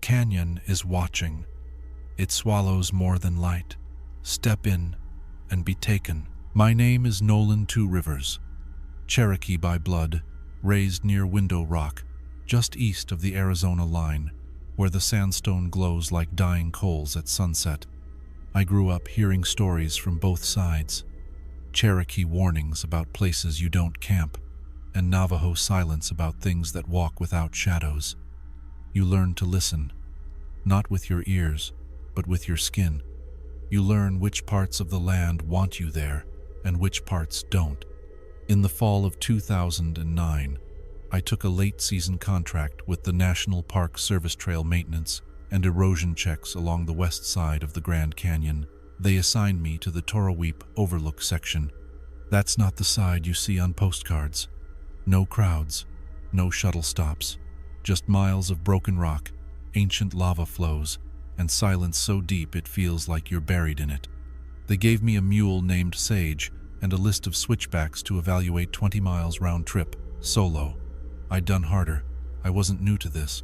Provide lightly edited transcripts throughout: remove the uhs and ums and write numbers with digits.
canyon is watching. It swallows more than light. Step in and be taken. My name is Nolan Two Rivers, Cherokee by blood, raised near Window Rock, just east of the Arizona line, where the sandstone glows like dying coals at sunset. I grew up hearing stories from both sides. Cherokee warnings about places you don't camp, and Navajo silence about things that walk without shadows. You learn to listen, not with your ears, but with your skin. You learn which parts of the land want you there and which parts don't. In the fall of 2009, I took a late-season contract with the National Park Service Trail maintenance and erosion checks along the west side of the Grand Canyon. They assigned me to the Toroweep Overlook section. That's not the side you see on postcards. No crowds, no shuttle stops, just miles of broken rock, ancient lava flows, and silence so deep it feels like you're buried in it. They gave me a mule named Sage and a list of switchbacks to evaluate 20 miles round trip, solo. I'd done harder. I wasn't new to this.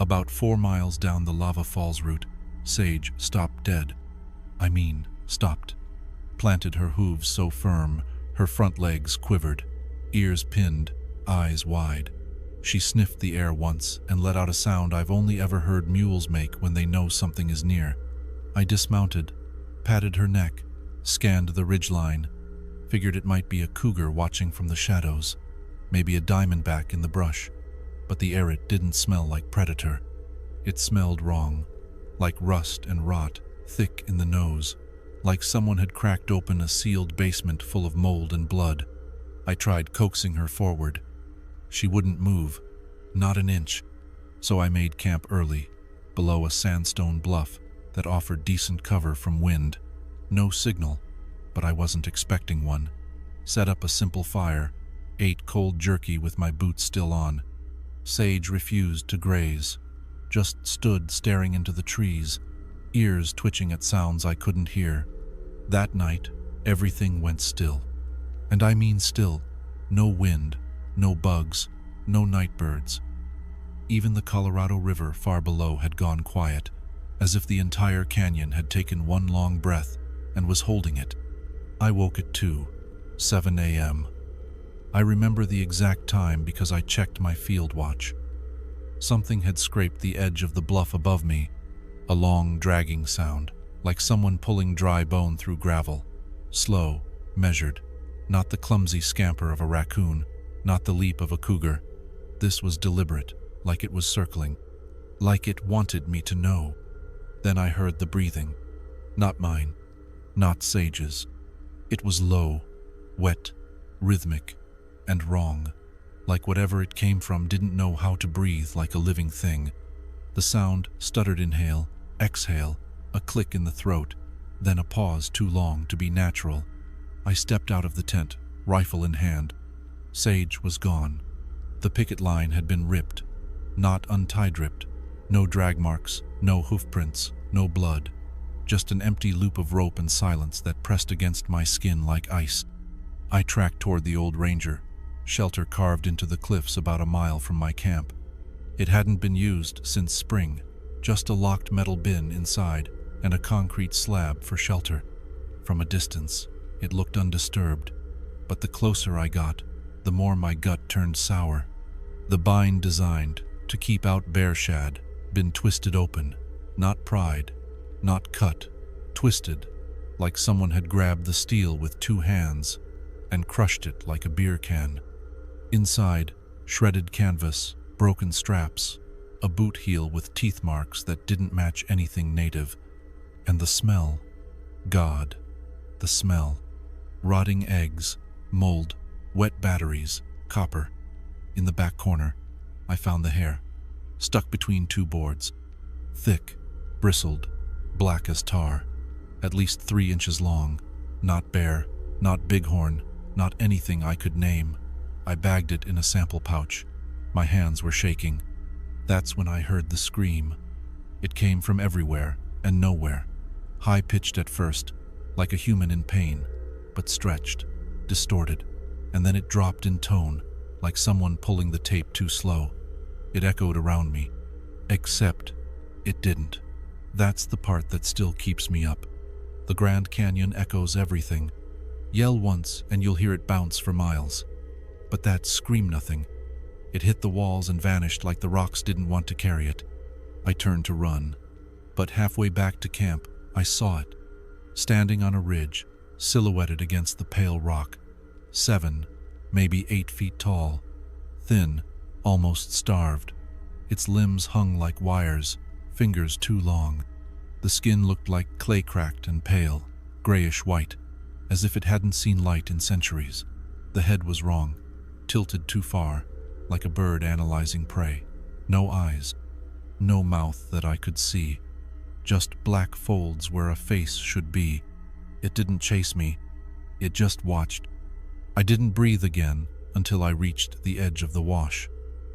About 4 miles down the lava falls route, Sage stopped dead. Stopped. Planted her hooves so firm, her front legs quivered, ears pinned, eyes wide. She sniffed the air once and let out a sound I've only ever heard mules make when they know something is near. I dismounted, patted her neck, scanned the ridgeline, figured it might be a cougar watching from the shadows, maybe a diamondback in the brush, but the air didn't smell like predator. It smelled wrong, like rust and rot, thick in the nose, like someone had cracked open a sealed basement full of mold and blood. I tried coaxing her forward. She wouldn't move, not an inch, so I made camp early, below a sandstone bluff that offered decent cover from wind. No signal, but I wasn't expecting one. Set up a simple fire, ate cold jerky with my boots still on. Sage refused to graze, just stood staring into the trees, ears twitching at sounds I couldn't hear. That night, everything went still. And I mean still. No wind, no bugs, no night birds. Even the Colorado River far below had gone quiet, as if the entire canyon had taken one long breath and was holding it. I woke at 7 a.m. I remember the exact time because I checked my field watch. Something had scraped the edge of the bluff above me, a long, dragging sound, like someone pulling dry bone through gravel. Slow, measured, not the clumsy scamper of a raccoon, not the leap of a cougar. This was deliberate, like it was circling, like it wanted me to know. Then I heard the breathing. Not mine, not Sage's. It was low, wet, rhythmic, and wrong, like whatever it came from didn't know how to breathe like a living thing. The sound stuttered inhale, exhale, a click in the throat, then a pause too long to be natural. I stepped out of the tent, rifle in hand. Sage was gone. The picket line had been ripped, not untied ripped. No drag marks, no hoof prints, no blood. Just an empty loop of rope and silence that pressed against my skin like ice. I tracked toward the old ranger, shelter carved into the cliffs about a mile from my camp. It hadn't been used since spring, just a locked metal bin inside and a concrete slab for shelter. From a distance, it looked undisturbed, but the closer I got, the more my gut turned sour. The bind designed to keep out bear shad, been twisted open, not pried, not cut, twisted, like someone had grabbed the steel with 2 hands and crushed it like a beer can. Inside, shredded canvas, broken straps, a boot heel with teeth marks that didn't match anything native. And the smell. God, the smell. Rotting eggs, mold, wet batteries, copper. In the back corner, I found the hair, stuck between 2 boards. Thick, bristled, black as tar, at least 3 inches long. Not bear, not bighorn, not anything I could name. I bagged it in a sample pouch. My hands were shaking. That's when I heard the scream. It came from everywhere and nowhere. High-pitched at first, like a human in pain, but stretched, distorted, and then it dropped in tone, like someone pulling the tape too slow. It echoed around me, except It didn't. That's the part that still keeps me up. The Grand Canyon echoes everything. Yell once and you'll hear it bounce for miles. But that scream nothing. It hit the walls and vanished like the rocks didn't want to carry it. I turned to run, but halfway back to camp, I saw it, standing on a ridge, silhouetted against the pale rock, 7, maybe 8 feet tall, thin, almost starved. Its limbs hung like wires, fingers too long. The skin looked like clay cracked and pale, grayish-white, as if it hadn't seen light in centuries. The head was wrong, tilted too far, like a bird analyzing prey. No eyes, no mouth that I could see, just black folds where a face should be. It didn't chase me, it just watched. I didn't breathe again until I reached the edge of the wash.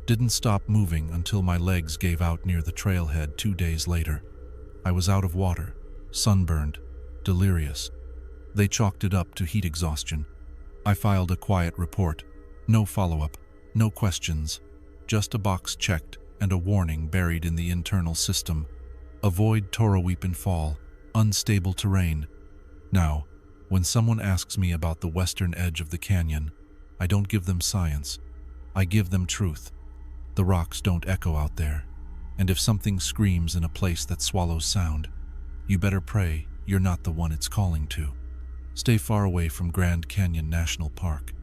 Didn't stop moving until my legs gave out near the trailhead 2 days later. I was out of water, sunburned, delirious. They chalked it up to heat exhaustion. I filed a quiet report. No follow-up, no questions, just a box checked and a warning buried in the internal system. Avoid Toroweapon Fall, unstable terrain. Now, when someone asks me about the western edge of the canyon, I don't give them science. I give them truth. The rocks don't echo out there, and if something screams in a place that swallows sound, you better pray you're not the one it's calling to. Stay far away from Grand Canyon National Park.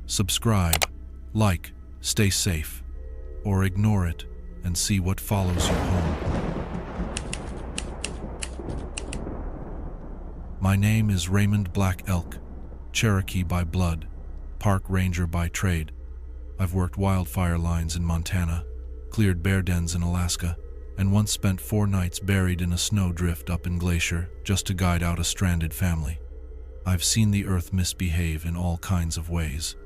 Subscribe, like, stay safe, or ignore it and see what follows you home. My name is Raymond Black Elk, Cherokee by blood, park ranger by trade. I've worked wildfire lines in Montana, cleared bear dens in Alaska, and once spent 4 nights buried in a snowdrift up in Glacier just to guide out a stranded family. I've seen the earth misbehave in all kinds of ways,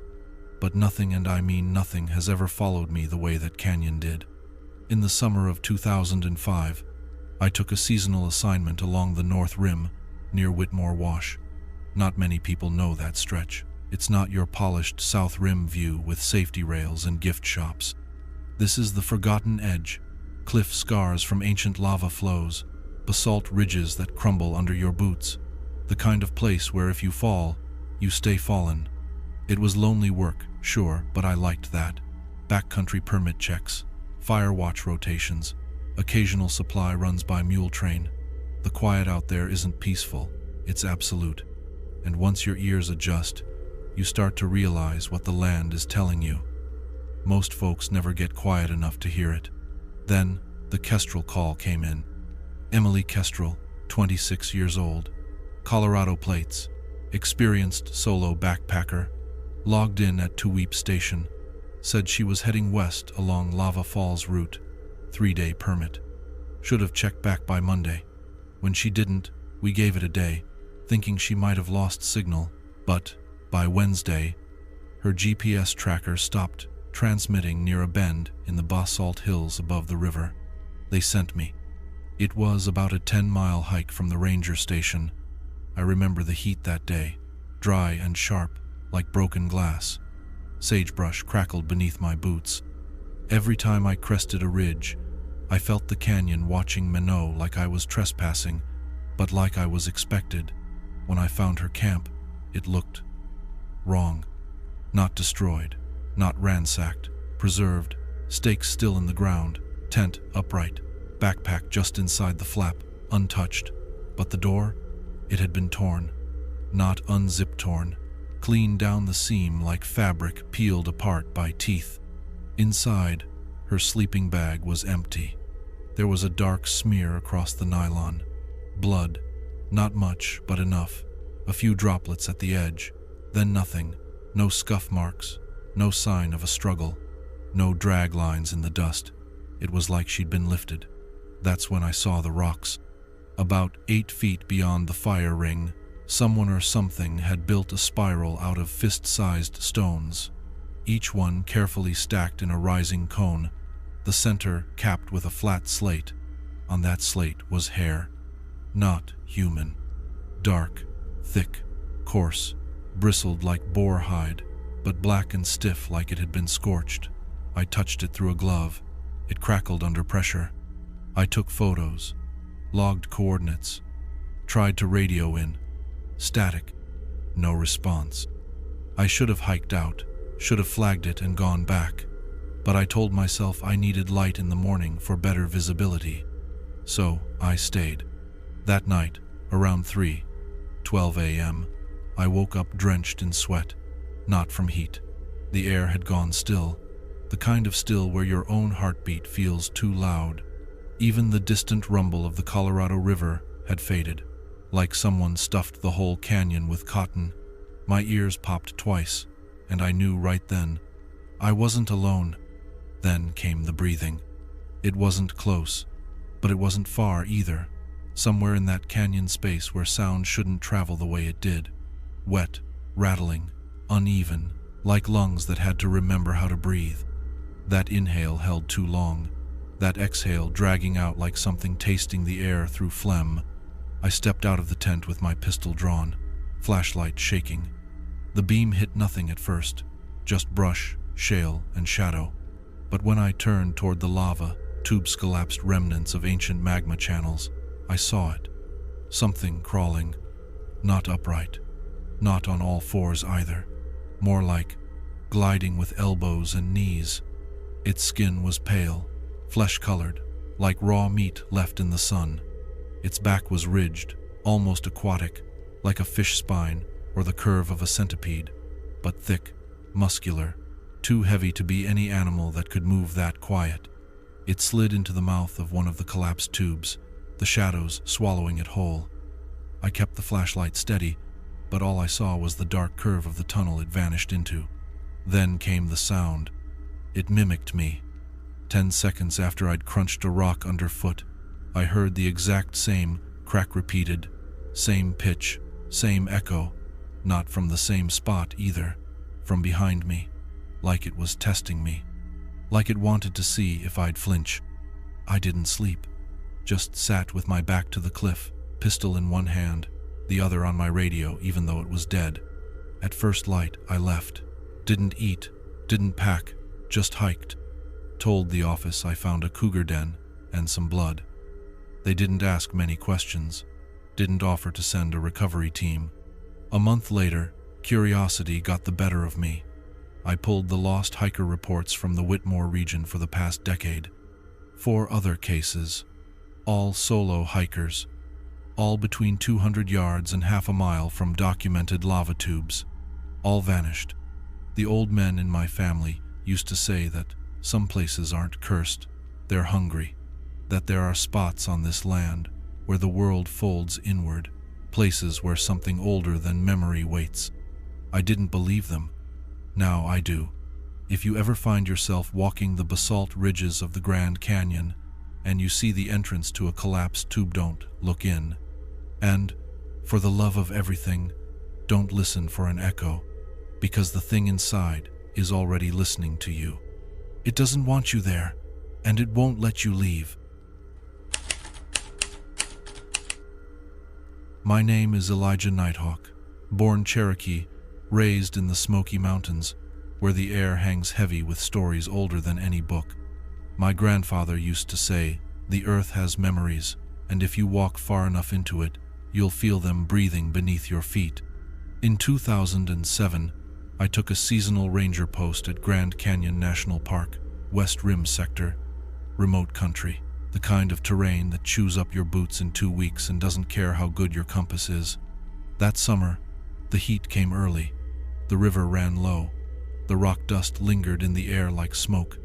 but nothing, and I mean nothing, has ever followed me the way that canyon did. In the summer of 2005, I took a seasonal assignment along the North Rim near Whitmore Wash. Not many people know that stretch. It's not your polished South Rim view with safety rails and gift shops. This is the forgotten edge, cliff scars from ancient lava flows, basalt ridges that crumble under your boots, the kind of place where if you fall, you stay fallen. It was lonely work, sure, but I liked that. Backcountry permit checks, fire watch rotations, occasional supply runs by mule train. The quiet out there isn't peaceful, it's absolute. And once your ears adjust, you start to realize what the land is telling you. Most folks never get quiet enough to hear it. Then, the Kestrel call came in. Emily Kestrel, 26 years old, Colorado plates, experienced solo backpacker, logged in at Tuweep Station, said she was heading west along Lava Falls route, 3-day permit. Should have checked back by Monday. When she didn't, we gave it a day, thinking she might have lost signal, but by Wednesday, her GPS tracker stopped transmitting near a bend in the basalt hills above the river. They sent me. It was about a 10-mile hike from the ranger station. I remember the heat that day, dry and sharp, like broken glass. Sagebrush crackled beneath my boots. Every time I crested a ridge, I felt the canyon watching Minot like I was trespassing, but like I was expected. When I found her camp, it looked wrong. Not destroyed, not ransacked, preserved, stakes still in the ground, tent upright, backpack just inside the flap, untouched. But the door? It had been torn. Not unzip torn, clean down the seam like fabric peeled apart by teeth. Inside, her sleeping bag was empty. There was a dark smear across the nylon. Blood. Not much, but enough. A few droplets at the edge. Then nothing. No scuff marks. No sign of a struggle. No drag lines in the dust. It was like she'd been lifted. That's when I saw the rocks. About 8 feet beyond the fire ring, someone or something had built a spiral out of fist-sized stones, each one carefully stacked in a rising cone, the center capped with a flat slate. On that slate was hair. Not human. Dark, thick, coarse, bristled like boar hide, but black and stiff like it had been scorched. I touched it through a glove. It crackled under pressure. I took photos, logged coordinates, tried to radio in. Static. No response. I should have hiked out, should have flagged it and gone back, but I told myself I needed light in the morning for better visibility. So I stayed. That night, around 3:12 a.m., I woke up drenched in sweat, not from heat. The air had gone still, the kind of still where your own heartbeat feels too loud. Even the distant rumble of the Colorado River had faded, like someone stuffed the whole canyon with cotton. My ears popped twice, and I knew right then I wasn't alone. Then came the breathing. It wasn't close, but it wasn't far either. Somewhere in that canyon space where sound shouldn't travel the way it did. Wet, rattling, uneven, like lungs that had to remember how to breathe. That inhale held too long, that exhale dragging out like something tasting the air through phlegm. I stepped out of the tent with my pistol drawn, flashlight shaking. The beam hit nothing at first, just brush, shale, and shadow. But when I turned toward the lava, tube-collapsed remnants of ancient magma channels, I saw it. Something crawling. Not upright. Not on all fours either. More like gliding with elbows and knees. Its skin was pale, flesh-colored, like raw meat left in the sun. Its back was ridged, almost aquatic, like a fish spine or the curve of a centipede, but thick, muscular, too heavy to be any animal that could move that quiet. It slid into the mouth of one of the collapsed tubes, the shadows swallowing it whole. I kept the flashlight steady, but all I saw was the dark curve of the tunnel it vanished into. Then came the sound. It mimicked me. 10 seconds after I'd crunched a rock underfoot, I heard the exact same crack repeated, same pitch, same echo, not from the same spot either, from behind me, like it was testing me, like it wanted to see if I'd flinch. I didn't sleep, just sat with my back to the cliff, pistol in one hand, the other on my radio even though it was dead. At first light, I left. Didn't eat, didn't pack, just hiked. Told the office I found a cougar den and some blood. They didn't ask many questions, didn't offer to send a recovery team. A month later, curiosity got the better of me. I pulled the lost hiker reports from the Whitmore region for the past decade. 4 other cases, all solo hikers, all between 200 yards and half a mile from documented lava tubes. All vanished. The old men in my family used to say that some places aren't cursed, they're hungry, that there are spots on this land where the world folds inward, places where something older than memory waits. I didn't believe them. Now I do. If you ever find yourself walking the basalt ridges of the Grand Canyon and you see the entrance to a collapsed tube, don't look in. And, for the love of everything, don't listen for an echo, because the thing inside is already listening to you. It doesn't want you there, and it won't let you leave. My name is Elijah Nighthawk, born Cherokee, raised in the Smoky Mountains, where the air hangs heavy with stories older than any book. My grandfather used to say, the earth has memories, and if you walk far enough into it, you'll feel them breathing beneath your feet. In 2007, I took a seasonal ranger post at Grand Canyon National Park, West Rim sector, remote country, the kind of terrain that chews up your boots in 2 weeks and doesn't care how good your compass is. That summer, the heat came early. The river ran low. The rock dust lingered in the air like smoke.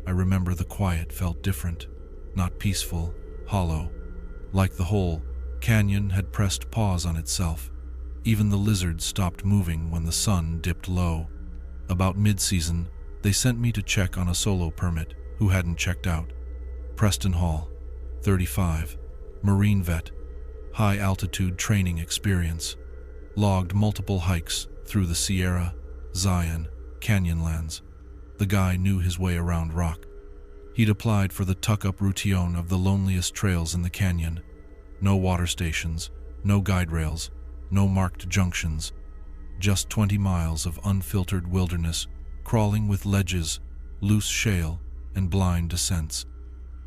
I remember the quiet felt different, not peaceful, hollow, like the whole canyon had pressed pause on itself. Even the lizards stopped moving when the sun dipped low. About mid-season, they sent me to check on a solo permit who hadn't checked out. Preston Hall, 35, Marine vet, high-altitude training experience, logged multiple hikes through the Sierra, Zion, Canyonlands. The guy knew his way around rock. He'd applied for the tuck-up routine of the loneliest trails in the canyon. No water stations, no guide rails, no marked junctions. Just 20 miles of unfiltered wilderness, crawling with ledges, loose shale, and blind descents.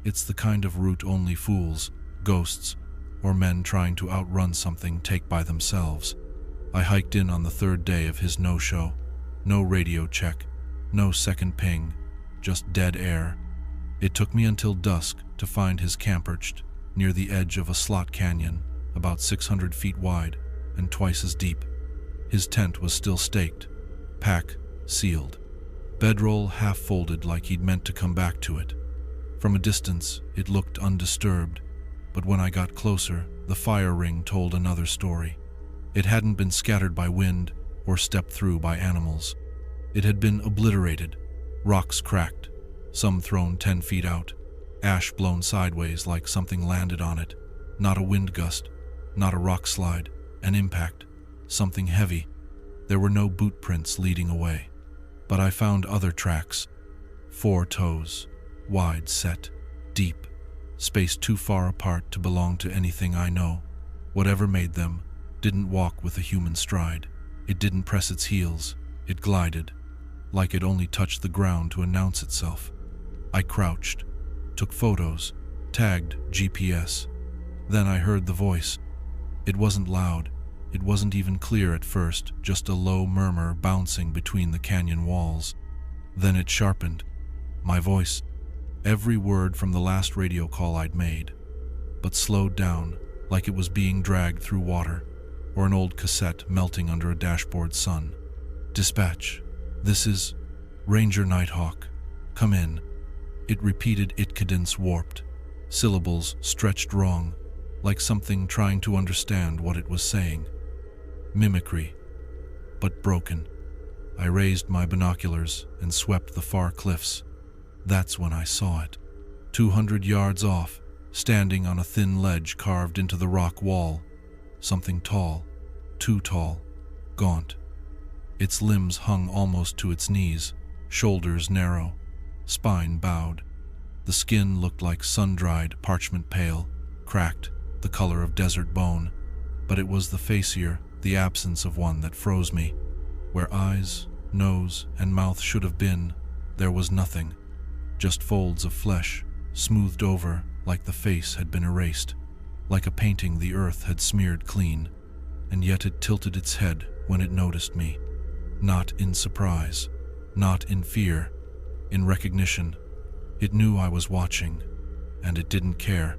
It's the kind of route only fools, ghosts, or men trying to outrun something take by themselves. I hiked in on the third day of his no-show. No radio check, no second ping, just dead air. It took me until dusk to find his camp perched near the edge of a slot canyon, about 600 feet wide and twice as deep. His tent was still staked, pack sealed, bedroll half folded like he'd meant to come back to it. From a distance, it looked undisturbed, but when I got closer, the fire ring told another story. It hadn't been scattered by wind or stepped through by animals. It had been obliterated, rocks cracked, some thrown 10 feet out, ash blown sideways like something landed on it. Not a wind gust, not a rock slide, an impact, something heavy. There were no boot prints leading away. But I found other tracks. 4 toes, wide set, deep, spaced too far apart to belong to anything I know. Whatever made them didn't walk with a human stride. It didn't press its heels. It glided, like it only touched the ground to announce itself. I crouched, took photos, tagged GPS. Then I heard the voice. It wasn't loud. It wasn't even clear at first, just a low murmur bouncing between the canyon walls. Then it sharpened. My voice, every word from the last radio call I'd made, but slowed down like it was being dragged through water, or an old cassette melting under a dashboard sun. Dispatch, this is Ranger Nighthawk. Come in. It repeated it, cadence warped, syllables stretched wrong, like something trying to understand what it was saying. Mimicry, but broken. I raised my binoculars and swept the far cliffs. That's when I saw it. 200 yards off, standing on a thin ledge carved into the rock wall. Something tall, too tall, gaunt. Its limbs hung almost to its knees, shoulders narrow, spine bowed. The skin looked like sun-dried parchment pale, cracked, the color of desert bone, but it was the facier, the absence of one that froze me. Where eyes, nose, and mouth should have been, there was nothing, just folds of flesh, smoothed over like the face had been erased, like a painting the earth had smeared clean, and yet it tilted its head when it noticed me. Not in surprise, not in fear, in recognition. It knew I was watching, and it didn't care.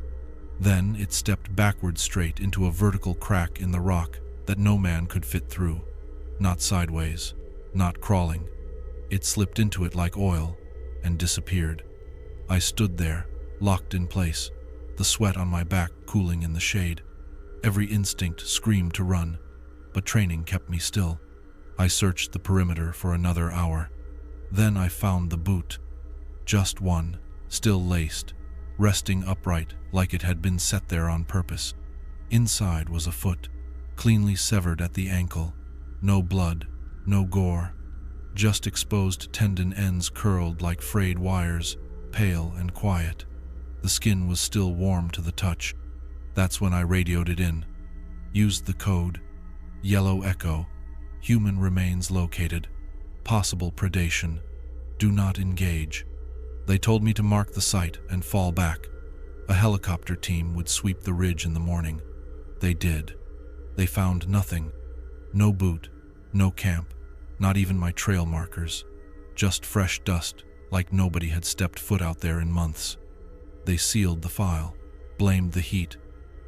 Then it stepped backward straight into a vertical crack in the rock that no man could fit through. Not sideways, not crawling. It slipped into it like oil and disappeared. I stood there, locked in place, the sweat on my back cooling in the shade. Every instinct screamed to run, but training kept me still. I searched the perimeter for another hour. Then I found the boot. Just one, still laced, resting upright like it had been set there on purpose. Inside was a foot, cleanly severed at the ankle. No blood, no gore, just exposed tendon ends curled like frayed wires, pale and quiet. The skin was still warm to the touch. That's when I radioed it in. Used the code. Yellow Echo. Human remains located. Possible predation. Do not engage. They told me to mark the site and fall back. A helicopter team would sweep the ridge in the morning. They did. They found nothing. No boot, no camp, not even my trail markers. Just fresh dust, like nobody had stepped foot out there in months. They sealed the file, blamed the heat,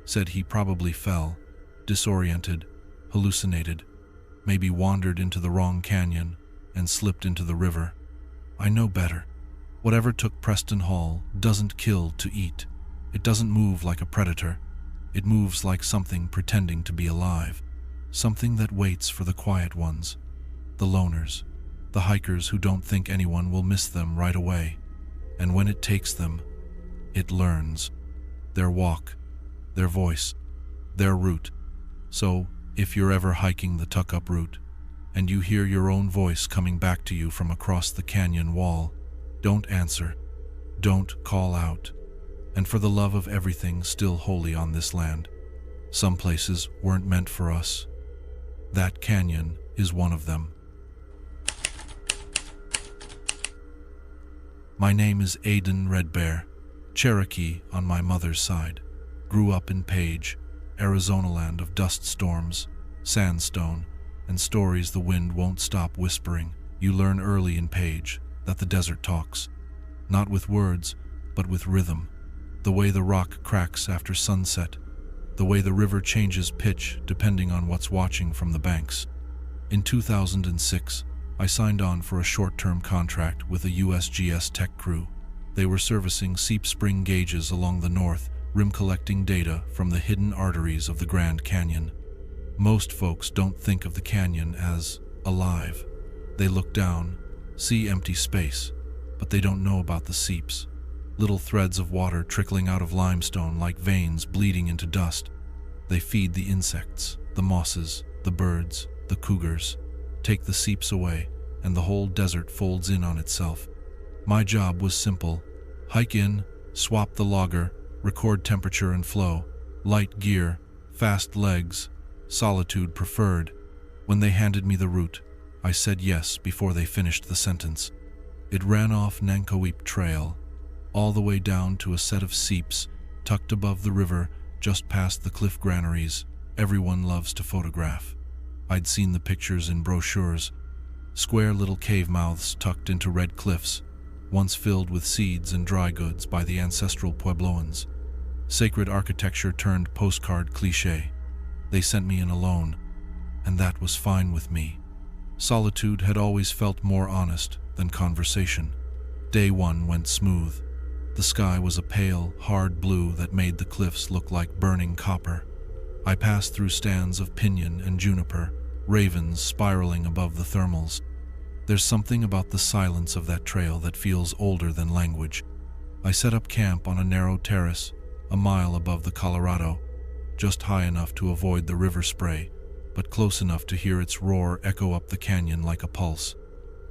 said he probably fell, disoriented, hallucinated, maybe wandered into the wrong canyon and slipped into the river. I know better. Whatever took Preston Hall doesn't kill to eat. It doesn't move like a predator. It moves like something pretending to be alive. Something that waits for the quiet ones, the loners, the hikers who don't think anyone will miss them right away. And when it takes them, it learns. Their walk, their voice, their route. So, if you're ever hiking the tuck-up route, and you hear your own voice coming back to you from across the canyon wall, don't answer. Don't call out. And for the love of everything still holy on this land, some places weren't meant for us. That canyon is one of them. My name is Aidan Redbear. Cherokee on my mother's side. Grew up in Page, Arizona, land of dust storms, sandstone, and stories the wind won't stop whispering. You learn early in Page that the desert talks, not with words, but with rhythm. The way the rock cracks after sunset, the way the river changes pitch depending on what's watching from the banks. In 2006, I signed on for a short-term contract with a USGS tech crew. They were servicing seep spring gauges along the North Rim, collecting data from the hidden arteries of the Grand Canyon. Most folks don't think of the canyon as alive. They look down, see empty space, but they don't know about the seeps. Little threads of water trickling out of limestone like veins bleeding into dust. They feed the insects, the mosses, the birds, the cougars. Take the seeps away, and the whole desert folds in on itself. My job was simple. Hike in, swap the logger, record temperature and flow, light gear, fast legs, solitude preferred. When they handed me the route, I said yes before they finished the sentence. It ran off Nankoweap Trail, all the way down to a set of seeps tucked above the river just past the cliff granaries everyone loves to photograph. I'd seen the pictures in brochures, square little cave mouths tucked into red cliffs, once filled with seeds and dry goods by the ancestral Puebloans. Sacred architecture turned postcard cliché. They sent me in alone, and that was fine with me. Solitude had always felt more honest than conversation. Day one went smooth. The sky was a pale, hard blue that made the cliffs look like burning copper. I passed through stands of pinyon and juniper, ravens spiraling above the thermals. There's something about the silence of that trail that feels older than language. I set up camp on a narrow terrace, a mile above the Colorado, just high enough to avoid the river spray, but close enough to hear its roar echo up the canyon like a pulse.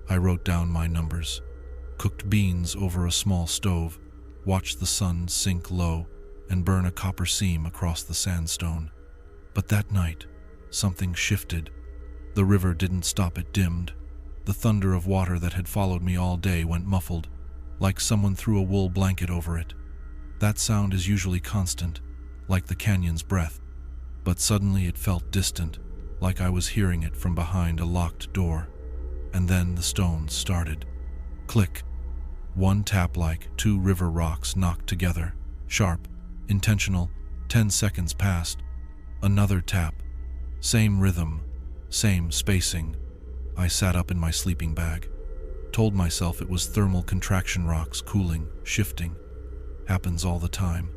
I wrote down my numbers, cooked beans over a small stove, watched the sun sink low and burn a copper seam across the sandstone. But that night, something shifted. The river didn't stop, it dimmed. The thunder of water that had followed me all day went muffled, like someone threw a wool blanket over it. That sound is usually constant, like the canyon's breath, but suddenly it felt distant, like I was hearing it from behind a locked door. And then the stones started. Click. One tap like two river rocks knocked together, sharp, intentional. 10 seconds passed. Another tap. Same rhythm, same spacing. I sat up in my sleeping bag, told myself it was thermal contraction rocks cooling, shifting. Happens all the time.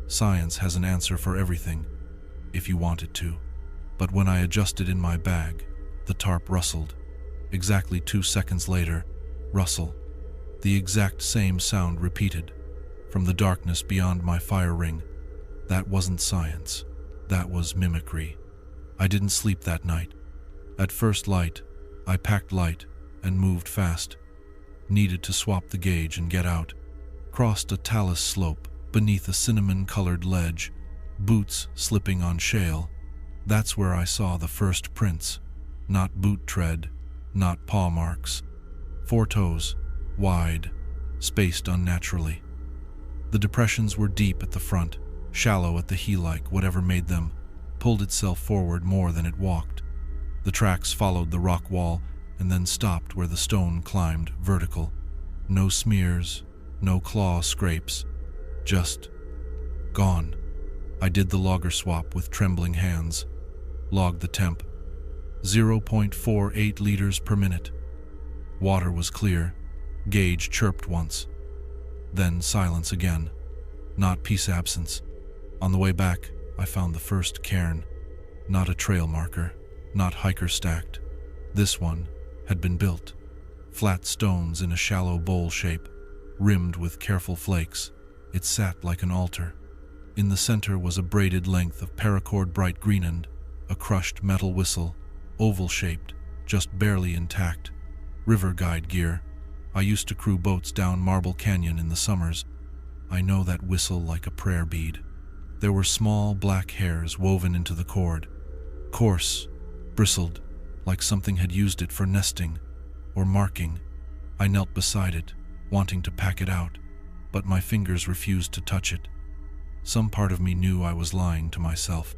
Science has an answer for everything, if you want it to. But when I adjusted in my bag, the tarp rustled. Exactly 2 seconds later, rustle. The exact same sound repeated, from the darkness beyond my fire ring. That wasn't science. That was mimicry. I didn't sleep that night. At first light, I packed light and moved fast. Needed to swap the gauge and get out. Crossed a talus slope beneath a cinnamon-colored ledge, boots slipping on shale. That's where I saw the first prints. Not boot tread, not paw marks. 4 toes, wide, spaced unnaturally. The depressions were deep at the front, shallow at the heel-like. Whatever made them pulled itself forward more than it walked. The tracks followed the rock wall and then stopped where the stone climbed vertical. No smears, no claw scrapes, just gone. I did the logger swap with trembling hands, logged the temp, 0.48 liters per minute. Water was clear, gauge chirped once, then silence again, not peace absence. On the way back, I found the first cairn, not a trail marker, not hiker stacked. This one had been built. Flat stones in a shallow bowl shape, rimmed with careful flakes. It sat like an altar. In the center was a braided length of paracord bright greenand, a crushed metal whistle, oval-shaped, just barely intact. River guide gear. I used to crew boats down Marble Canyon in the summers. I know that whistle like a prayer bead. There were small black hairs woven into the cord, coarse, bristled, like something had used it for nesting or marking. I knelt beside it, wanting to pack it out. but my fingers refused to touch it. Some part of me knew I was lying to myself.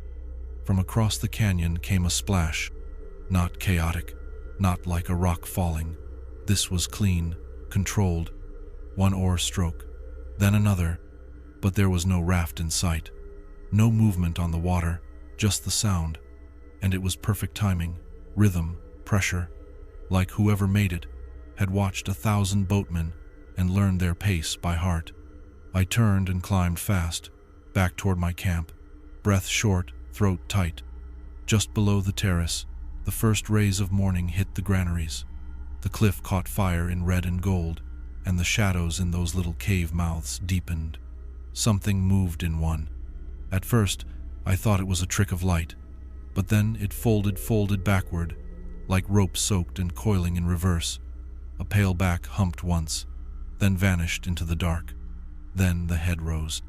From across the canyon came a splash, not chaotic, not like a rock falling. This was clean, controlled. One oar stroke, then another, but there was no raft in sight. No movement on the water, just the sound. And it was perfect timing, rhythm, pressure, like whoever made it had watched 1,000 boatmen and learned their pace by heart. I turned and climbed fast, back toward my camp, breath short, throat tight. Just below the terrace, the first rays of morning hit the granaries. The cliff caught fire in red and gold, and the shadows in those little cave mouths deepened. Something moved in one. At first, I thought it was a trick of light, but then it folded backward, like rope soaked and coiling in reverse. A pale back humped once, then vanished into the dark. Then the head rose.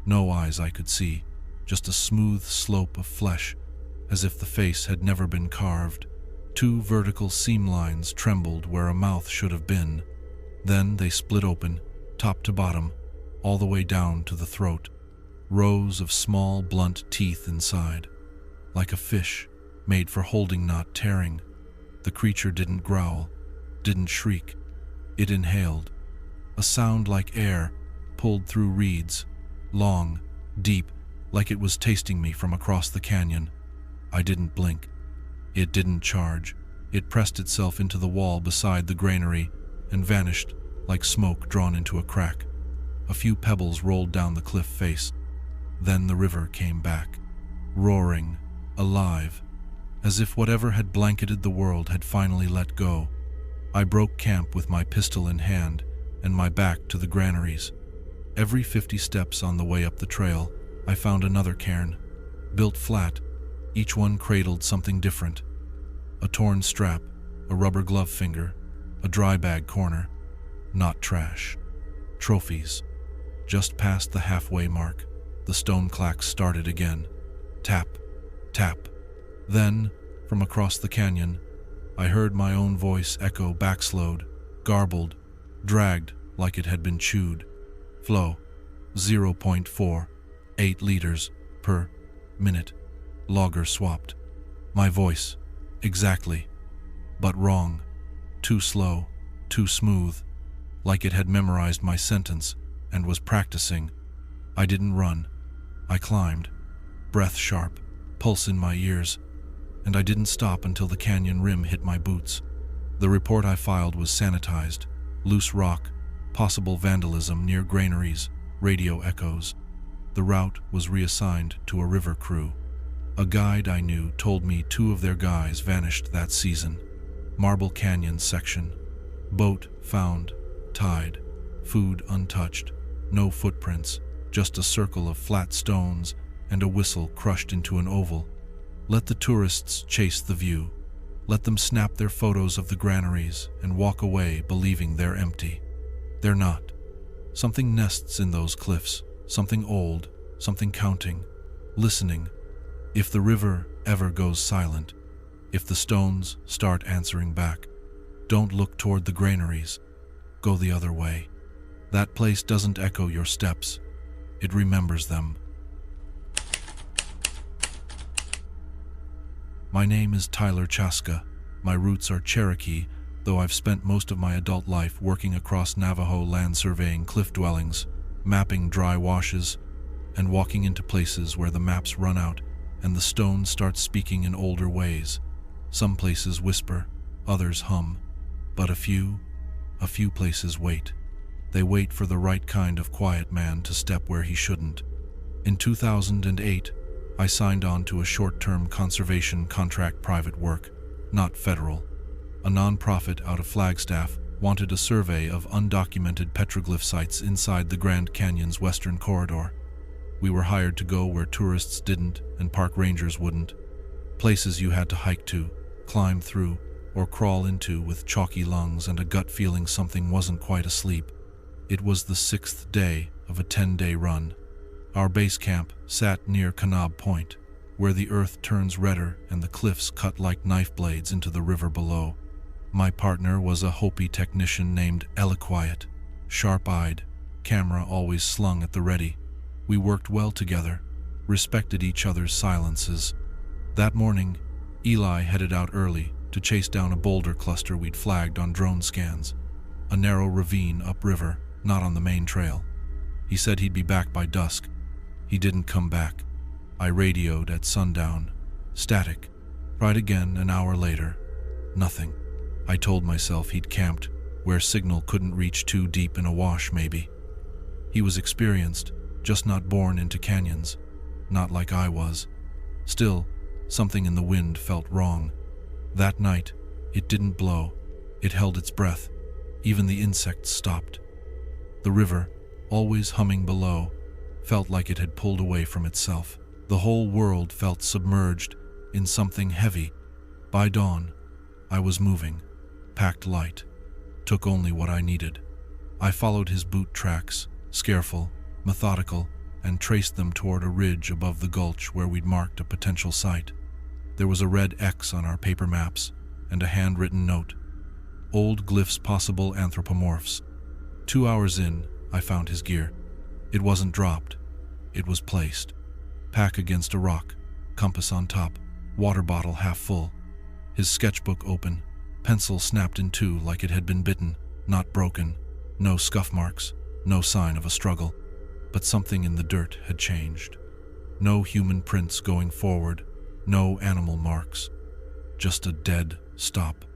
No eyes I could see, just a smooth slope of flesh, as if the face had never been carved. 2 vertical seam lines trembled where a mouth should have been. Then they split open, top to bottom, all the way down to the throat. Rows of small, blunt teeth inside, like a fish, made for holding, not tearing. The creature didn't growl, didn't shriek. It inhaled. A sound like air pulled through reeds, long, deep, like it was tasting me from across the canyon. I didn't blink. It didn't charge. It pressed itself into the wall beside the granary and vanished like smoke drawn into a crack. A few pebbles rolled down the cliff face. Then the river came back, roaring, alive, as if whatever had blanketed the world had finally let go. I broke camp with my pistol in hand and my back to the granaries. Every 50 steps on the way up the trail, I found another cairn, built flat. Each one cradled something different. A torn strap, a rubber glove finger, a dry bag corner. Not trash. Trophies. Just past the halfway mark, the stone clacks started again. Tap, tap. Then, from across the canyon, I heard my own voice echo backslowed, garbled, dragged like it had been chewed. Flow, 0.48 liters per minute. Logger swapped. My voice, exactly, but wrong. Too slow, too smooth, like it had memorized my sentence and was practicing. I didn't run. I climbed, breath sharp, pulse in my ears, and I didn't stop until the canyon rim hit my boots. The report I filed was sanitized. Loose rock, possible vandalism near granaries, radio echoes. The route was reassigned to a river crew. A guide I knew told me 2 of their guys vanished that season. Marble Canyon section. Boat found, tied, food untouched, no footprints, just a circle of flat stones and a whistle crushed into an oval. Let the tourists chase the view. Let them snap their photos of the granaries and walk away believing they're empty. They're not. Something nests in those cliffs, something old, something counting, listening. If the river ever goes silent, if the stones start answering back, don't look toward the granaries. Go the other way. That place doesn't echo your steps. It remembers them. My name is Tyler Chaska. My roots are Cherokee, though I've spent most of my adult life working across Navajo land surveying cliff dwellings, mapping dry washes, and walking into places where the maps run out and the stone starts speaking in older ways. Some places whisper, others hum, but a few places wait. They wait for the right kind of quiet man to step where he shouldn't. In 2008, I signed on to a short-term conservation contract, private work, not federal. A non-profit out of Flagstaff wanted a survey of undocumented petroglyph sites inside the Grand Canyon's western corridor. We were hired to go where tourists didn't and park rangers wouldn't. Places you had to hike to, climb through, or crawl into with chalky lungs and a gut feeling something wasn't quite asleep. It was the 6th day of a 10-day run. Our base camp sat near Kanab Point, where the earth turns redder and the cliffs cut like knife blades into the river below. My partner was a Hopi technician named Eliquiet, sharp-eyed, camera always slung at the ready. We worked well together, respected each other's silences. That morning, Eli headed out early to chase down a boulder cluster we'd flagged on drone scans. A narrow ravine upriver, not on the main trail. He said he'd be back by dusk. He didn't come back. I radioed at sundown. Static. Tried again an hour later. Nothing. I told myself he'd camped where signal couldn't reach too deep in a wash, maybe. He was experienced, just not born into canyons. Not like I was. Still, something in the wind felt wrong. That night, it didn't blow. It held its breath. Even the insects stopped. The river, always humming below, felt like it had pulled away from itself. The whole world felt submerged in something heavy. By dawn, I was moving, packed light, took only what I needed. I followed his boot tracks, careful, methodical, and traced them toward a ridge above the gulch where we'd marked a potential site. There was a red X on our paper maps and a handwritten note. Old glyphs, possible anthropomorphs. 2 hours in, I found his gear. It wasn't dropped. It was placed. Pack against a rock, compass on top, water bottle half full. His sketchbook open, pencil snapped in two like it had been bitten, not broken. No scuff marks, no sign of a struggle. But something in the dirt had changed. No human prints going forward, no animal marks. Just a dead stop.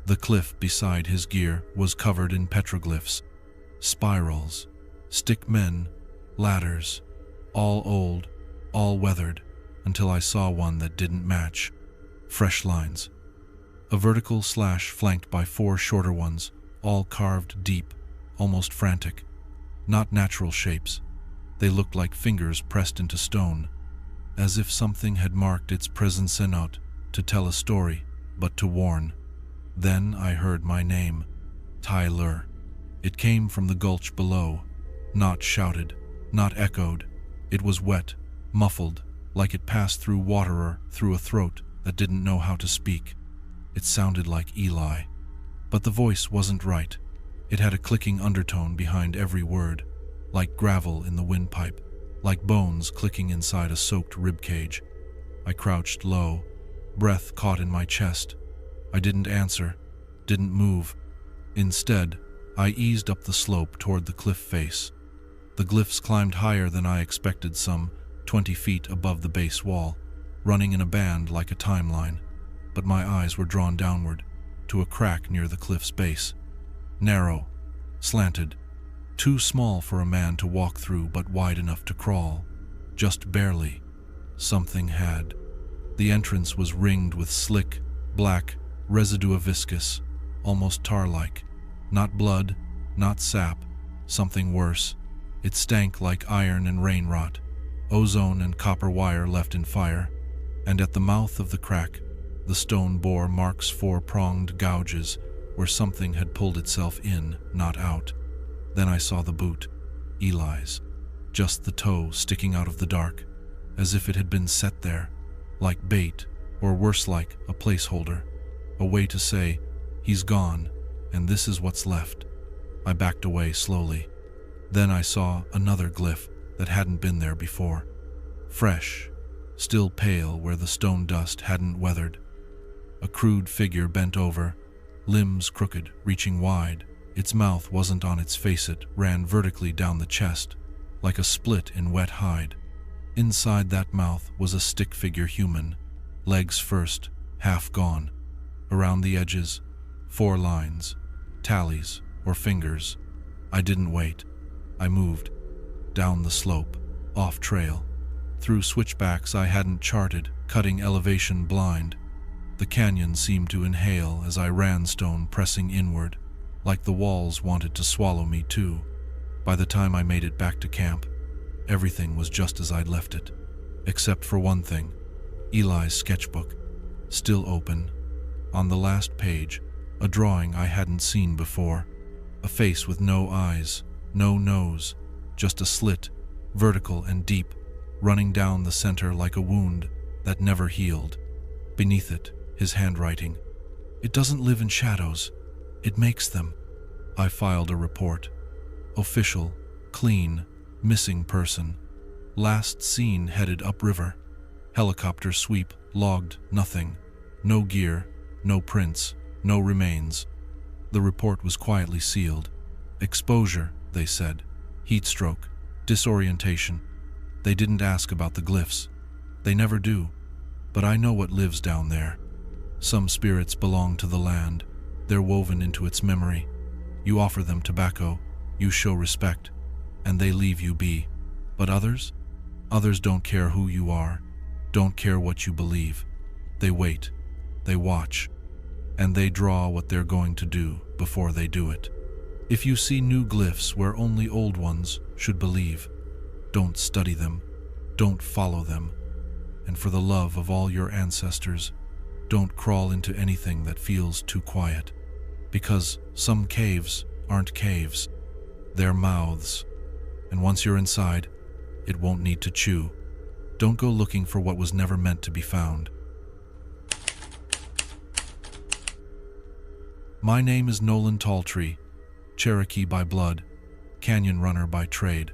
The cliff beside his gear was covered in petroglyphs. Spirals, stick men, ladders, all old, all weathered, until I saw one that didn't match. Fresh lines. A vertical slash flanked by 4 shorter ones, all carved deep, almost frantic. Not natural shapes. They looked like fingers pressed into stone, as if something had marked its presence not to tell a story, but to warn. Then I heard my name, Tyler. It came from the gulch below, not shouted, not echoed. It was wet, muffled, like it passed through water through a throat that didn't know how to speak. It sounded like Eli, but the voice wasn't right. It had a clicking undertone behind every word, like gravel in the windpipe, like bones clicking inside a soaked ribcage. I crouched low, breath caught in my chest. I didn't answer, didn't move. Instead, I eased up the slope toward the cliff face. The glyphs climbed higher than I expected, some 20 feet above the base wall, running in a band like a timeline. But my eyes were drawn downward, to a crack near the cliff's base. Narrow, slanted, too small for a man to walk through but wide enough to crawl. Just barely. Something had. The entrance was ringed with slick, black, residue of viscous, almost tar-like. Not blood, not sap, something worse. It stank like iron and rain rot, ozone and copper wire left in fire. And at the mouth of the crack, the stone bore marks 4-pronged gouges where something had pulled itself in, not out. Then I saw the boot, Eli's, just the toe sticking out of the dark, as if it had been set there, like bait, or worse, like a placeholder, a way to say, he's gone, and this is what's left. I backed away slowly. Then I saw another glyph that hadn't been there before. Fresh, still pale where the stone dust hadn't weathered. A crude figure bent over, limbs crooked, reaching wide. Its mouth wasn't on its face, it ran vertically down the chest, like a split in wet hide. Inside that mouth was a stick figure human, legs first, half gone. Around the edges, 4 lines, tallies, or fingers. I didn't wait. I moved. Down the slope, off trail, through switchbacks I hadn't charted, cutting elevation blind. The canyon seemed to inhale as I ran, stone pressing inward, like the walls wanted to swallow me too. By the time I made it back to camp, everything was just as I'd left it, except for one thing. Eli's sketchbook, still open. On the last page, a drawing I hadn't seen before. A face with no eyes, no nose, just a slit, vertical and deep, running down the center like a wound that never healed. Beneath it, his handwriting. It doesn't live in shadows. It makes them. I filed a report. Official, Clean, missing person. Last seen headed upriver. Helicopter sweep, logged, nothing. No gear, no prints, no remains. The report was quietly sealed. Exposure, they said. Heat stroke, disorientation. They didn't ask about the glyphs. They never do. But I know what lives down there. Some spirits belong to the land. They're woven into its memory. You offer them tobacco, you show respect, and they leave you be. But others? Others don't care who you are, don't care what you believe. They wait, they watch, and they draw what they're going to do before they do it. If you see new glyphs where only old ones should believe, don't study them, don't follow them, and for the love of all your ancestors, don't crawl into anything that feels too quiet, because some caves aren't caves, they're mouths, and once you're inside, it won't need to chew. Don't go looking for what was never meant to be found. My name is Nolan Talltree, Cherokee by blood, canyon runner by trade.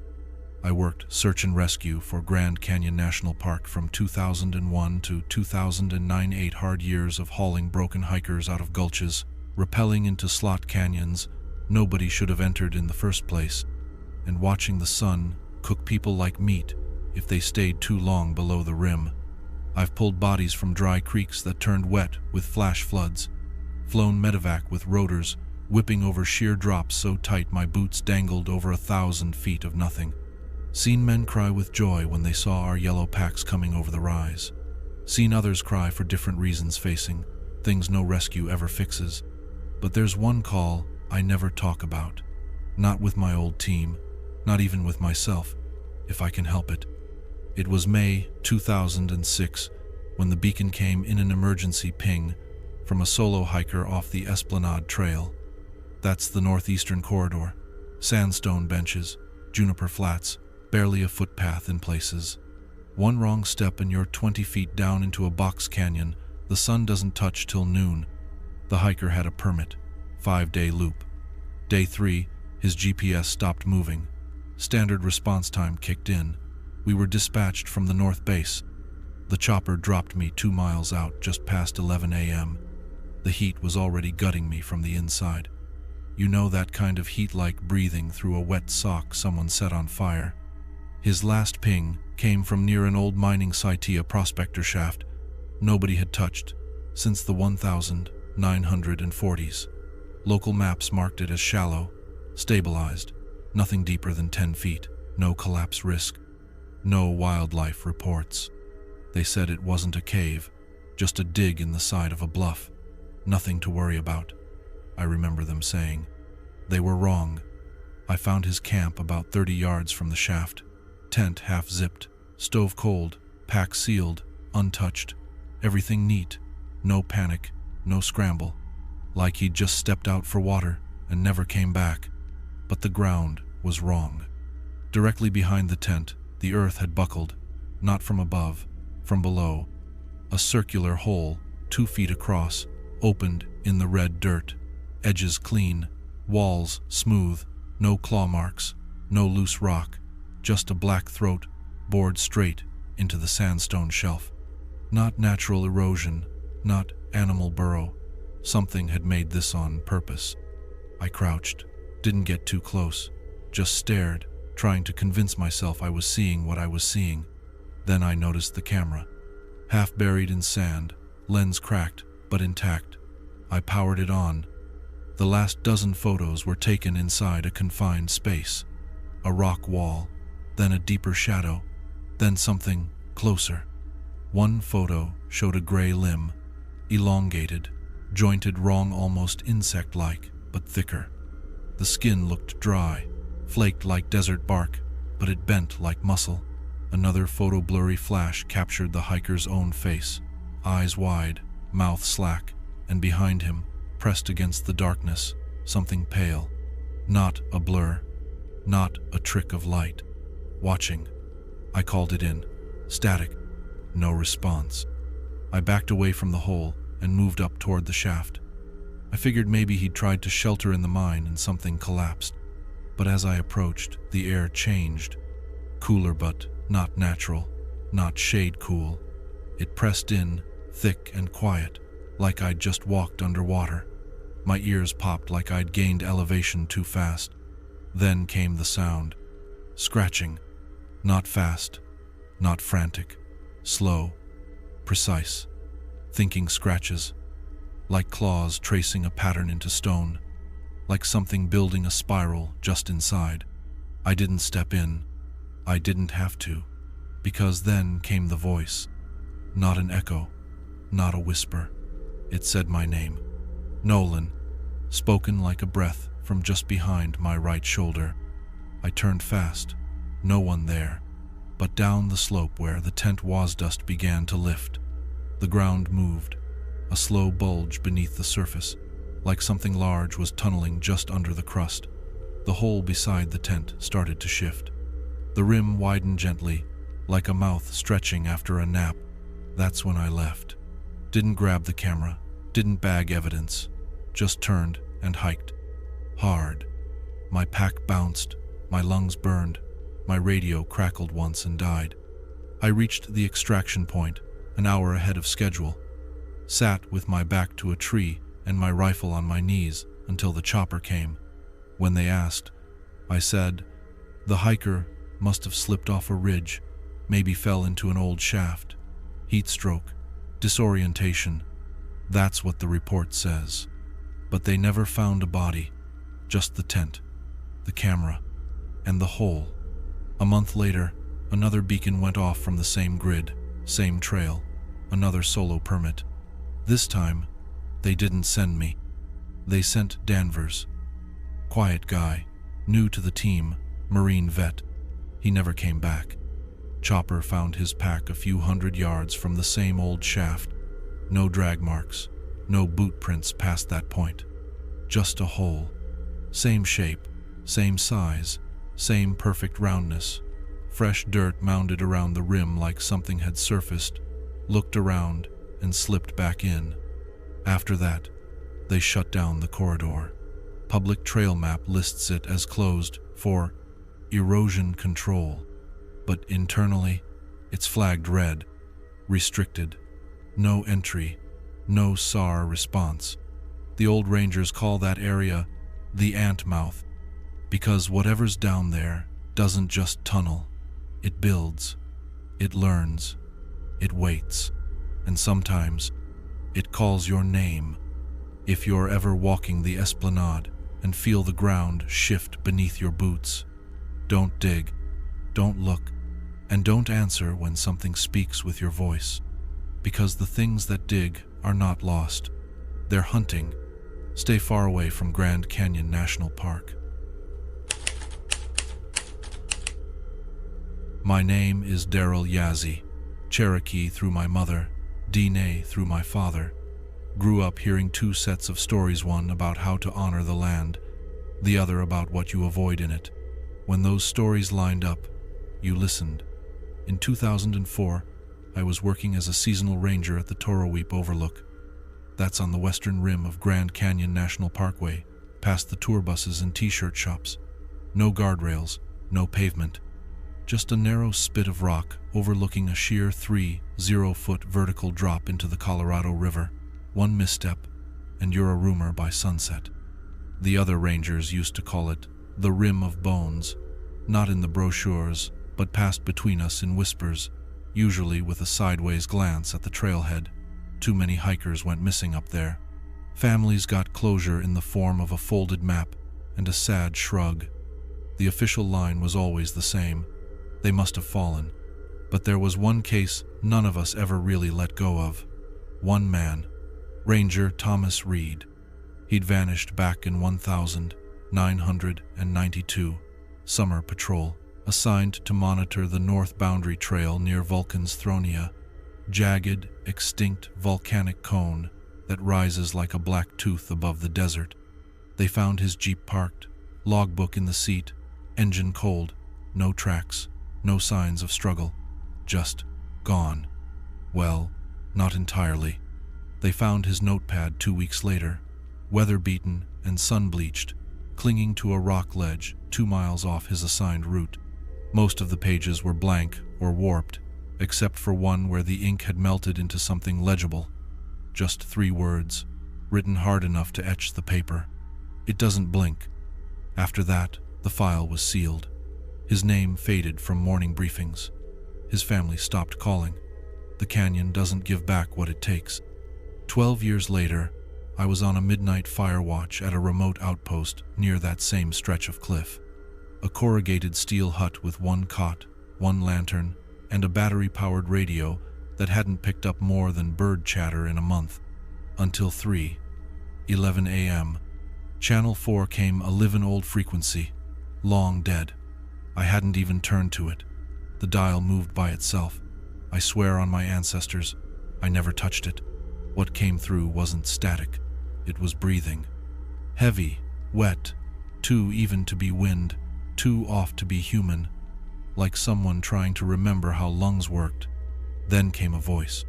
I worked search and rescue for Grand Canyon National Park from 2001 to 2009, 8 hard years of hauling broken hikers out of gulches, rappelling into slot canyons nobody should have entered in the first place, and watching the sun cook people like meat if they stayed too long below the rim. I've pulled bodies from dry creeks that turned wet with flash floods, flown medevac with rotors whipping over sheer drops so tight my boots dangled over 1,000 feet of nothing. Seen men cry with joy when they saw our yellow packs coming over the rise. Seen others cry for different reasons, facing things no rescue ever fixes. But there's one call I never talk about. Not with my old team, not even with myself, if I can help it. It was May 2006 when the beacon came in an emergency ping from a solo hiker off the Esplanade Trail. That's the northeastern corridor. Sandstone benches, juniper flats, barely a footpath in places. One wrong step and you're 20 feet down into a box canyon. The sun doesn't touch till noon. The hiker had a permit, 5-day loop. Day 3, his GPS stopped moving. Standard response time kicked in. We were dispatched from the north base. The chopper dropped me 2 miles out just past 11 a.m. The heat was already gutting me from the inside. You know that kind of heat like breathing through a wet sock someone set on fire. His last ping came from near an old mining site, a prospector shaft nobody had touched since the 1940s. Local maps marked it as shallow, stabilized, nothing deeper than 10 feet, no collapse risk, no wildlife reports. They said it wasn't a cave, just a dig in the side of a bluff, nothing to worry about. I remember them saying. They were wrong. I found his camp about 30 yards from the shaft. Tent half zipped, stove cold, pack sealed, untouched. Everything neat, no panic, no scramble. Like he'd just stepped out for water and never came back. But the ground was wrong. Directly behind the tent, the earth had buckled, not from above, from below. A circular hole, 2 feet across, opened in the red dirt. Edges clean, walls smooth, no claw marks, no loose rock, just a black throat bored straight into the sandstone shelf. Not natural erosion, not animal burrow. Something had made this on purpose. I crouched, didn't get too close, just stared, trying to convince myself I was seeing what I was seeing. Then I noticed the camera. Half buried in sand, lens cracked, but intact. I powered it on. The last dozen photos were taken inside a confined space. A rock wall, then a deeper shadow, then something closer. One photo showed a gray limb, elongated, jointed wrong, almost insect-like, but thicker. The skin looked dry, flaked like desert bark, but it bent like muscle. Another photo blurry flash captured the hiker's own face, eyes wide, mouth slack, and behind him, pressed against the darkness, something pale. Not a blur, not a trick of light. Watching. I called it in. Static. No response. I backed away from the hole and moved up toward the shaft. I figured maybe he'd tried to shelter in the mine and something collapsed. But as I approached, the air changed. Cooler but not natural, not shade cool. It pressed in, thick and quiet, like I'd just walked underwater. My ears popped like I'd gained elevation too fast. Then came the sound. Scratching. Not fast, not frantic. Slow, precise. Thinking scratches. Like claws tracing a pattern into stone. Like something building a spiral just inside. I didn't step in. I didn't have to. Because then came the voice. Not an echo. Not a whisper. It said my name. Nolan. Spoken like a breath from just behind my right shoulder. I turned fast. No one there. But down the slope where the tent was dust began to lift. The ground moved. A slow bulge beneath the surface. Like something large was tunneling just under the crust. The hole beside the tent started to shift. The rim widened gently, like a mouth stretching after a nap. That's when I left. Didn't grab the camera, didn't bag evidence, just turned and hiked. Hard. My pack bounced, my lungs burned, my radio crackled once and died. I reached the extraction point, an hour ahead of schedule. Sat with my back to a tree and my rifle on my knees until the chopper came. When they asked, I said, the hiker must have slipped off a ridge, maybe fell into an old shaft. Heat stroke, disorientation. That's what the report says. But they never found a body, just the tent, the camera, and the hole. A month later, another beacon went off from the same grid, same trail, another solo permit. This time, they didn't send me. They sent Danvers. Quiet guy, new to the team, Marine vet. He never came back. Chopper found his pack a few hundred yards from the same old shaft. No drag marks, no boot prints past that point. Just a hole. Same shape, same size, same perfect roundness. Fresh dirt mounded around the rim like something had surfaced, looked around, and slipped back in. After that, they shut down the corridor. Public trail map lists it as closed for erosion control, but internally, it's flagged red, restricted, no entry, no SAR response. The old rangers call that area the ant mouth, because whatever's down there doesn't just tunnel, it builds, it learns, it waits, and sometimes it calls your name. If you're ever walking the esplanade and feel the ground shift beneath your boots, don't dig, don't look, and don't answer when something speaks with your voice, because the things that dig are not lost. They're hunting. Stay far away from Grand Canyon National Park. My name is Daryl Yazzie, Cherokee through my mother, Dene through my father. Grew up hearing two sets of stories, one about how to honor the land, the other about what you avoid in it. When those stories lined up, you listened. In 2004, I was working as a seasonal ranger at the Toroweep Overlook. That's on the western rim of Grand Canyon National Parkway, past the tour buses and t-shirt shops. No guardrails, no pavement. Just a narrow spit of rock overlooking a sheer 3-0-foot vertical drop into the Colorado River. One misstep, and you're a rumor by sunset. The other rangers used to call it the Rim of Bones, not in the brochures, but passed between us in whispers, usually with a sideways glance at the trailhead. Too many hikers went missing up there. Families got closure in the form of a folded map and a sad shrug. The official line was always the same. They must have fallen. But there was one case none of us ever really let go of. One man, Ranger Thomas Reed. He'd vanished back in 1992, summer patrol, assigned to monitor the North Boundary Trail near Vulcan's Thronia, jagged, extinct volcanic cone that rises like a black tooth above the desert. They found his Jeep parked, logbook in the seat, engine cold, no tracks, no signs of struggle, just gone. Well, not entirely. They found his notepad 2 weeks later, weather-beaten and sun-bleached, clinging to a rock ledge 2 miles off his assigned route. Most of the pages were blank or warped, except for one where the ink had melted into something legible. Just 3 words, written hard enough to etch the paper. "It doesn't blink." After that, the file was sealed. His name faded from morning briefings. His family stopped calling. The canyon doesn't give back what it takes. 12 years later, I was on a midnight fire watch at a remote outpost near that same stretch of cliff. A corrugated steel hut with 1 cot, 1 lantern, and a battery-powered radio that hadn't picked up more than bird chatter in a month. Until 3:11 a.m. Channel 4 came a livin' old frequency, long dead. I hadn't even turned to it. The dial moved by itself. I swear on my ancestors, I never touched it. What came through wasn't static. It was breathing. Heavy, wet, too even to be wind, too off to be human, like someone trying to remember how lungs worked. Then came a voice.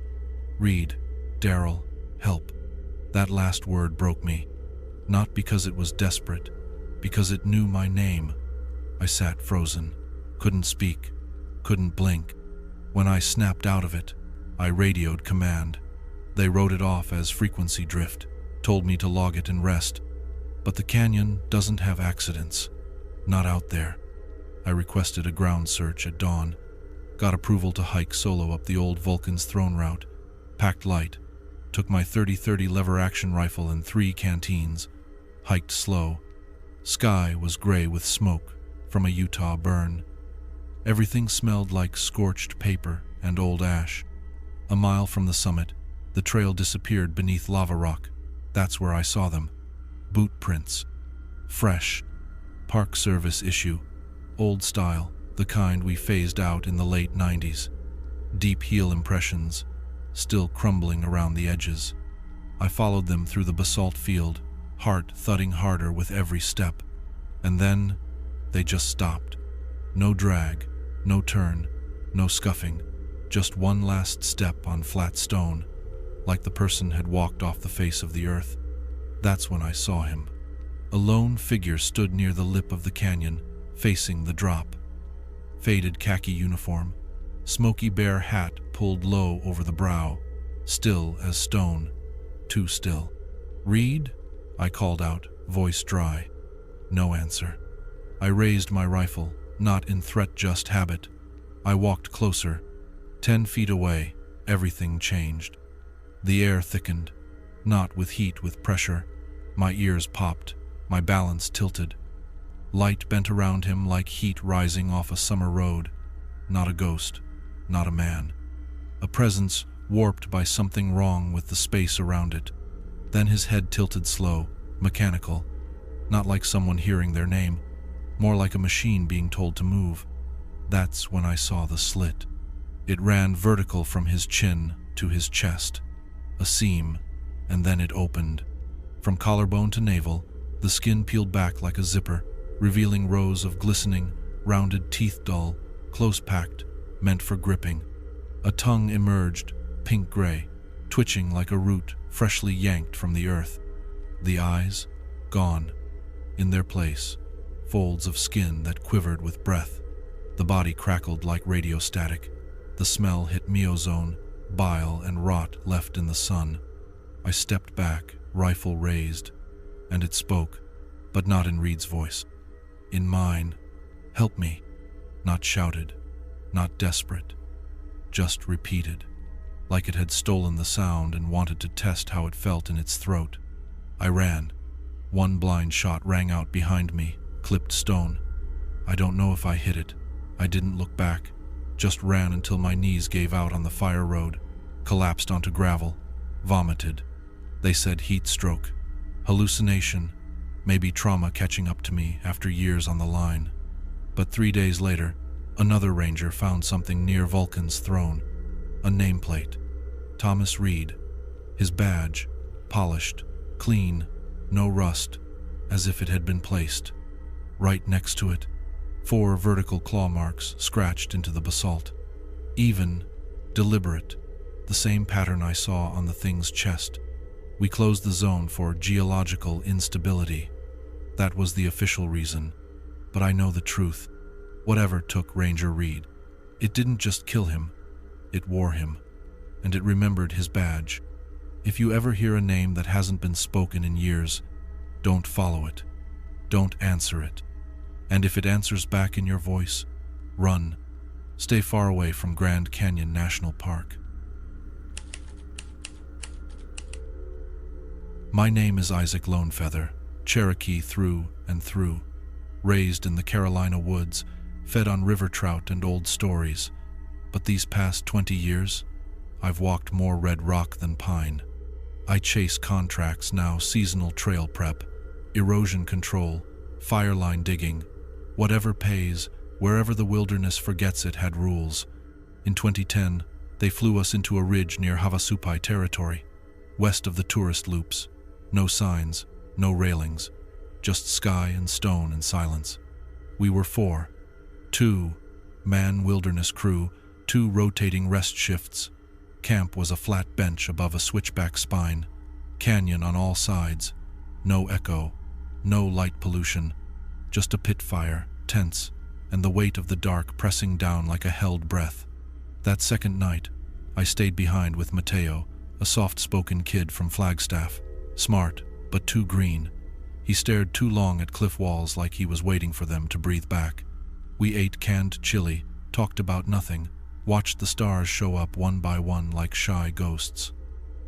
"Reed, Daryl, help." That last word broke me. Not because it was desperate, because it knew my name. I sat frozen, couldn't speak, couldn't blink. When I snapped out of it, I radioed command. They wrote it off as frequency drift, told me to log it and rest. But the canyon doesn't have accidents. Not out there. I requested a ground search at dawn, got approval to hike solo up the old Vulcan's throne route, packed light, took my 30-30 lever-action rifle and 3 canteens, hiked slow. Sky was gray with smoke from a Utah burn. Everything smelled like scorched paper and old ash. A mile from the summit, the trail disappeared beneath lava rock. That's where I saw them. Boot prints. Fresh. Park Service issue. Old style, the kind we phased out in the late 90s. Deep heel impressions, still crumbling around the edges. I followed them through the basalt field, heart thudding harder with every step. And then, they just stopped. No drag, no turn, no scuffing, just one last step on flat stone, like the person had walked off the face of the earth. That's when I saw him. A lone figure stood near the lip of the canyon, facing the drop. Faded khaki uniform, smoky bare hat pulled low over the brow, still as stone, too still. "Reed?" I called out, voice dry. No answer. I raised my rifle, not in threat, just habit. I walked closer. 10 feet away, everything changed. The air thickened, not with heat, with pressure. My ears popped, my balance tilted. Light bent around him like heat rising off a summer road. Not a ghost, not a man. A presence warped by something wrong with the space around it. Then his head tilted slow, mechanical, not like someone hearing their name, more like a machine being told to move. That's when I saw the slit. It ran vertical from his chin to his chest, a seam, and then it opened. From collarbone to navel, the skin peeled back like a zipper, revealing rows of glistening, rounded teeth, dull, close-packed, meant for gripping. A tongue emerged, pink-gray, twitching like a root freshly yanked from the earth. The eyes, gone. In their place, folds of skin that quivered with breath. The body crackled like radio static. The smell hit meozone, bile and rot left in the sun. I stepped back, rifle raised, and it spoke, but not in Reed's voice. In mine. "Help me." Not shouted, not desperate, just repeated, like it had stolen the sound and wanted to test how it felt in its throat. I ran. One blind shot rang out behind me, clipped stone. I don't know if I hit it. I didn't look back, just ran until my knees gave out on the fire road, collapsed onto gravel, vomited. They said heat stroke, hallucination, maybe trauma catching up to me after years on the line. But 3 days later, another ranger found something near Vulcan's throne, a nameplate. Thomas Reed. His badge, polished, clean, no rust, as if it had been placed. Right next to it, 4 vertical claw marks scratched into the basalt. Even, deliberate, the same pattern I saw on the thing's chest. We closed the zone for geological instability. That was the official reason. But I know the truth. Whatever took Ranger Reed, it didn't just kill him, it wore him. And it remembered his badge. If you ever hear a name that hasn't been spoken in years, don't follow it. Don't answer it. And if it answers back in your voice, run. Stay far away from Grand Canyon National Park. My name is Isaac Lonefeather, Cherokee through and through. Raised in the Carolina woods, fed on river trout and old stories. But these past 20 years, I've walked more red rock than pine. I chase contracts now, seasonal trail prep, erosion control, fireline digging. Whatever pays, wherever the wilderness forgets it had rules. In 2010, they flew us into a ridge near Havasupai territory, west of the tourist loops. No signs, no railings, just sky and stone and silence. We were 4, 2-man wilderness crew, 2 rotating rest shifts. Camp was a flat bench above a switchback spine, canyon on all sides, no echo, no light pollution, just a pit fire, tense, and the weight of the dark pressing down like a held breath. That second night, I stayed behind with Mateo, a soft-spoken kid from Flagstaff, smart, but too green. He stared too long at cliff walls like he was waiting for them to breathe back. We ate canned chili, talked about nothing, watched the stars show up one by one like shy ghosts.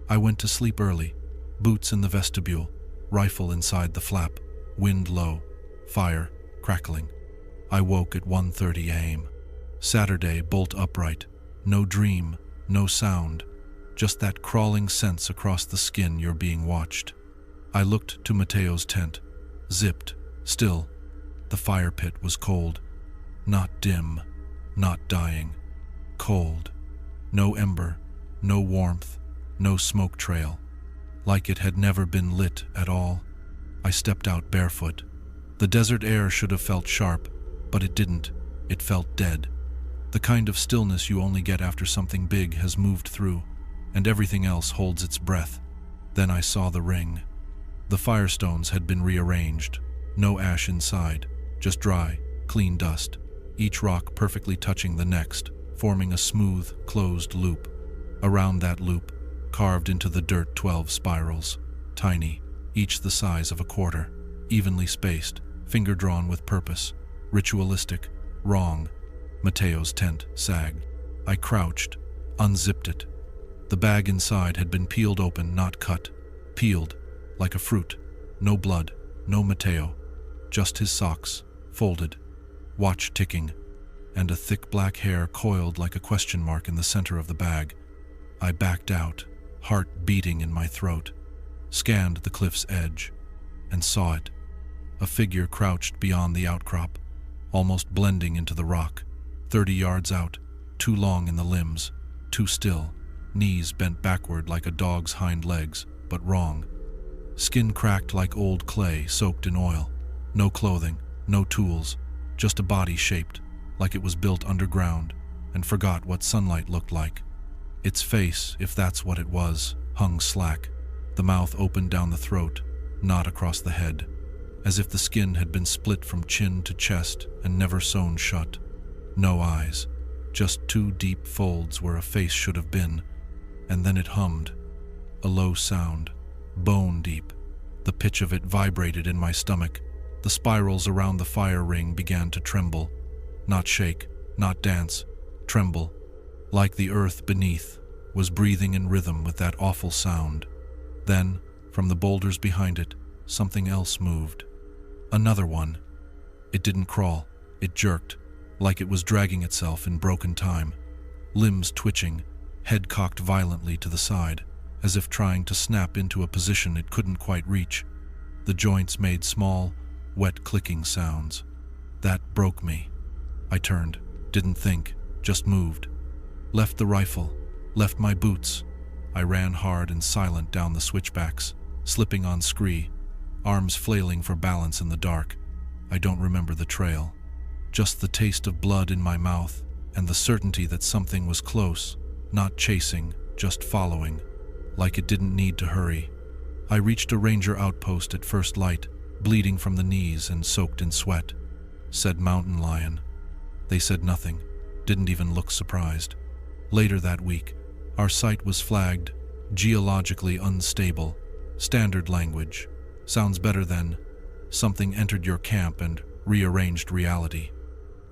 I went to sleep early, boots in the vestibule, rifle inside the flap, wind low, fire crackling. I woke at 1:30 a.m. Saturday, bolt upright, no dream, no sound, just that crawling sense across the skin you're being watched. I looked to Mateo's tent, zipped, still. The fire pit was cold, not dim, not dying. Cold. No ember, no warmth, no smoke trail. Like it had never been lit at all. I stepped out barefoot. The desert air should have felt sharp, but it didn't. It felt dead. The kind of stillness you only get after something big has moved through, and everything else holds its breath. Then I saw the ring. The firestones had been rearranged. No ash inside, just dry, clean dust. Each rock perfectly touching the next, forming a smooth, closed loop. Around that loop, carved into the dirt 12 spirals, tiny, each the size of a quarter, evenly spaced, finger-drawn with purpose, ritualistic, wrong. Mateo's tent sagged. I crouched, unzipped it. The bag inside had been peeled open, not cut. Peeled, like a fruit. No blood, no Mateo. Just his socks, folded. Watch ticking, and a thick black hair coiled like a question mark in the center of the bag. I backed out, heart beating in my throat, scanned the cliff's edge, and saw it. A figure crouched beyond the outcrop, almost blending into the rock, 30 yards out, too long in the limbs, too still, knees bent backward like a dog's hind legs, but wrong. Skin cracked like old clay soaked in oil. No clothing, no tools, just a body shaped like it was built underground and forgot what sunlight looked like. Its face, if that's what it was, hung slack, the mouth open down the throat, not across the head, as if the skin had been split from chin to chest and never sewn shut. No eyes, just 2 deep folds where a face should have been, and then it hummed, a low sound, bone deep. The pitch of it vibrated in my stomach. The spirals around the fire ring began to tremble, not shake, not dance, tremble, like the earth beneath was breathing in rhythm with that awful sound. Then, from the boulders behind it, something else moved. Another one. It didn't crawl, it jerked, like it was dragging itself in broken time. Limbs twitching, head cocked violently to the side, as if trying to snap into a position it couldn't quite reach. The joints made small, wet clicking sounds. That broke me. I turned, didn't think, just moved. Left the rifle, left my boots. I ran hard and silent down the switchbacks, slipping on scree, arms flailing for balance in the dark. I don't remember the trail. Just the taste of blood in my mouth and the certainty that something was close, not chasing, just following, like it didn't need to hurry. I reached a ranger outpost at first light, bleeding from the knees and soaked in sweat. Said mountain lion. They said nothing, didn't even look surprised. Later that week, our site was flagged geologically unstable. Standard language. Sounds better than something entered your camp and rearranged reality.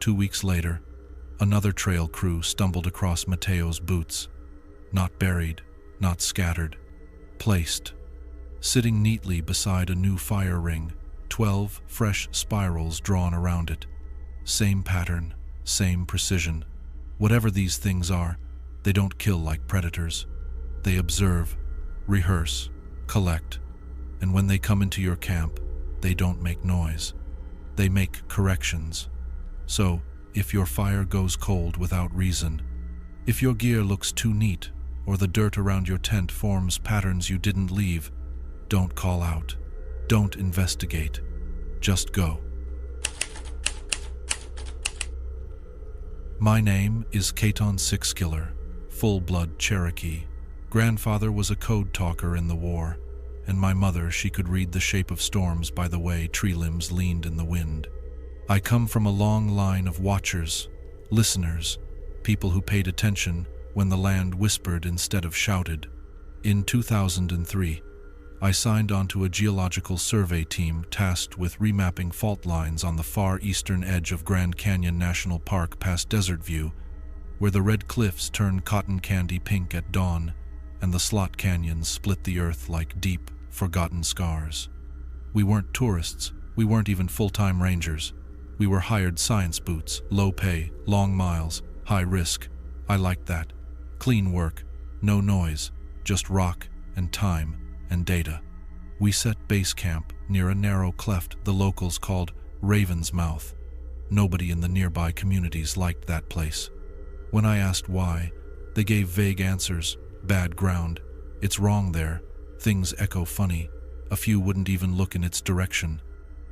2 weeks later, another trail crew stumbled across Mateo's boots. Not buried, not scattered. Placed. Sitting neatly beside a new fire ring, 12 fresh spirals drawn around it. Same pattern, same precision. Whatever these things are, they don't kill like predators. They observe, rehearse, collect, and when they come into your camp, they don't make noise. They make corrections. So, if your fire goes cold without reason, if your gear looks too neat, or the dirt around your tent forms patterns you didn't leave, don't call out. Don't investigate. Just go. My name is Caton Sixkiller, full-blood Cherokee. Grandfather was a code talker in the war, and my mother, she could read the shape of storms by the way tree limbs leaned in the wind. I come from a long line of watchers, listeners, people who paid attention when the land whispered instead of shouted. In 2003, I signed onto a geological survey team tasked with remapping fault lines on the far eastern edge of Grand Canyon National Park past Desert View, where the red cliffs turn cotton candy pink at dawn and the slot canyons split the earth like deep, forgotten scars. We weren't tourists, we weren't even full-time rangers. We were hired science boots, low pay, long miles, high risk. I liked that. Clean work, no noise, just rock and time and data. We set base camp near a narrow cleft the locals called Raven's Mouth. Nobody in the nearby communities liked that place. When I asked why, they gave vague answers. Bad ground. It's wrong there. Things echo funny. A few wouldn't even look in its direction.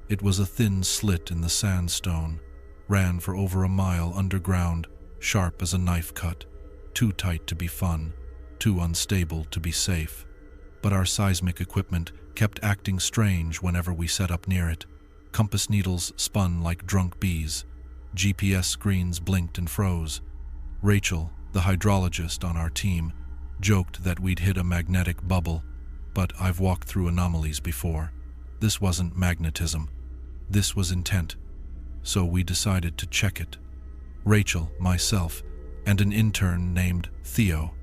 It was a thin slit in the sandstone. Ran for over a mile underground, sharp as a knife cut. Too tight to be fun. Too unstable to be safe. But our seismic equipment kept acting strange whenever we set up near it. Compass needles spun like drunk bees. GPS screens blinked and froze. Rachel, the hydrologist on our team, joked that we'd hit a magnetic bubble, but I've walked through anomalies before. This wasn't magnetism. This was intent. So we decided to check it. Rachel, myself, and an intern named Theo.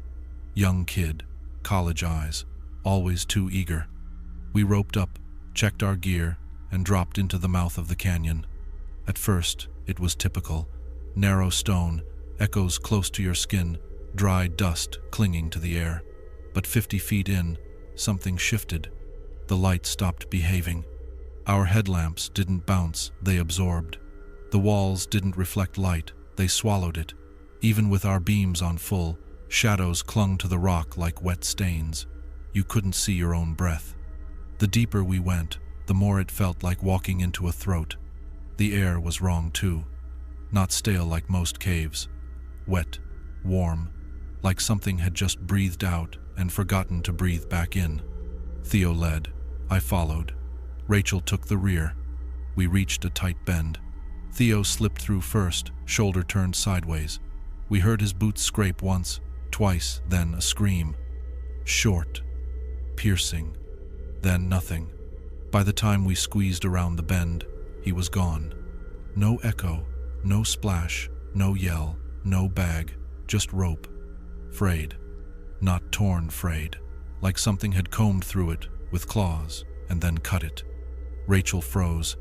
Young kid, college eyes, always too eager. We roped up, checked our gear, and dropped into the mouth of the canyon. At first, it was typical. Narrow stone, echoes close to your skin, dry dust clinging to the air. But 50 feet in, something shifted. The light stopped behaving. Our headlamps didn't bounce, they absorbed. The walls didn't reflect light, they swallowed it. Even with our beams on full, shadows clung to the rock like wet stains. You couldn't see your own breath. The deeper we went, the more it felt like walking into a throat. The air was wrong too. Not stale like most caves. Wet, warm, like something had just breathed out and forgotten to breathe back in. Theo led. I followed. Rachel took the rear. We reached a tight bend. Theo slipped through first, shoulder turned sideways. We heard his boots scrape once, twice, then a scream. Short, piercing, then nothing. By the time we squeezed around the bend, he was gone. No echo, no splash, no yell, no bag, just rope. Frayed. Not torn frayed, like something had combed through it with claws and then cut it. Rachel froze.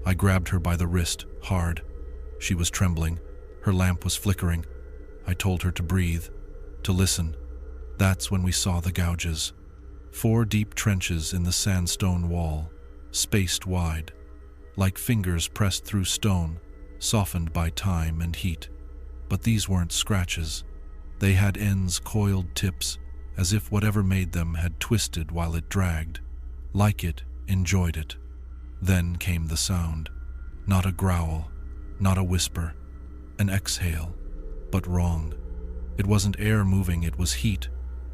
I grabbed her by the wrist, hard. She was trembling. Her lamp was flickering. I told her to breathe, to listen. That's when we saw the gouges. 4 deep trenches in the sandstone wall, spaced wide, like fingers pressed through stone, softened by time and heat. But these weren't scratches. They had ends coiled tips, as if whatever made them had twisted while it dragged. Like it, enjoyed it. Then came the sound. Not a growl, not a whisper. An exhale, but wrong. It wasn't air moving, it was heat,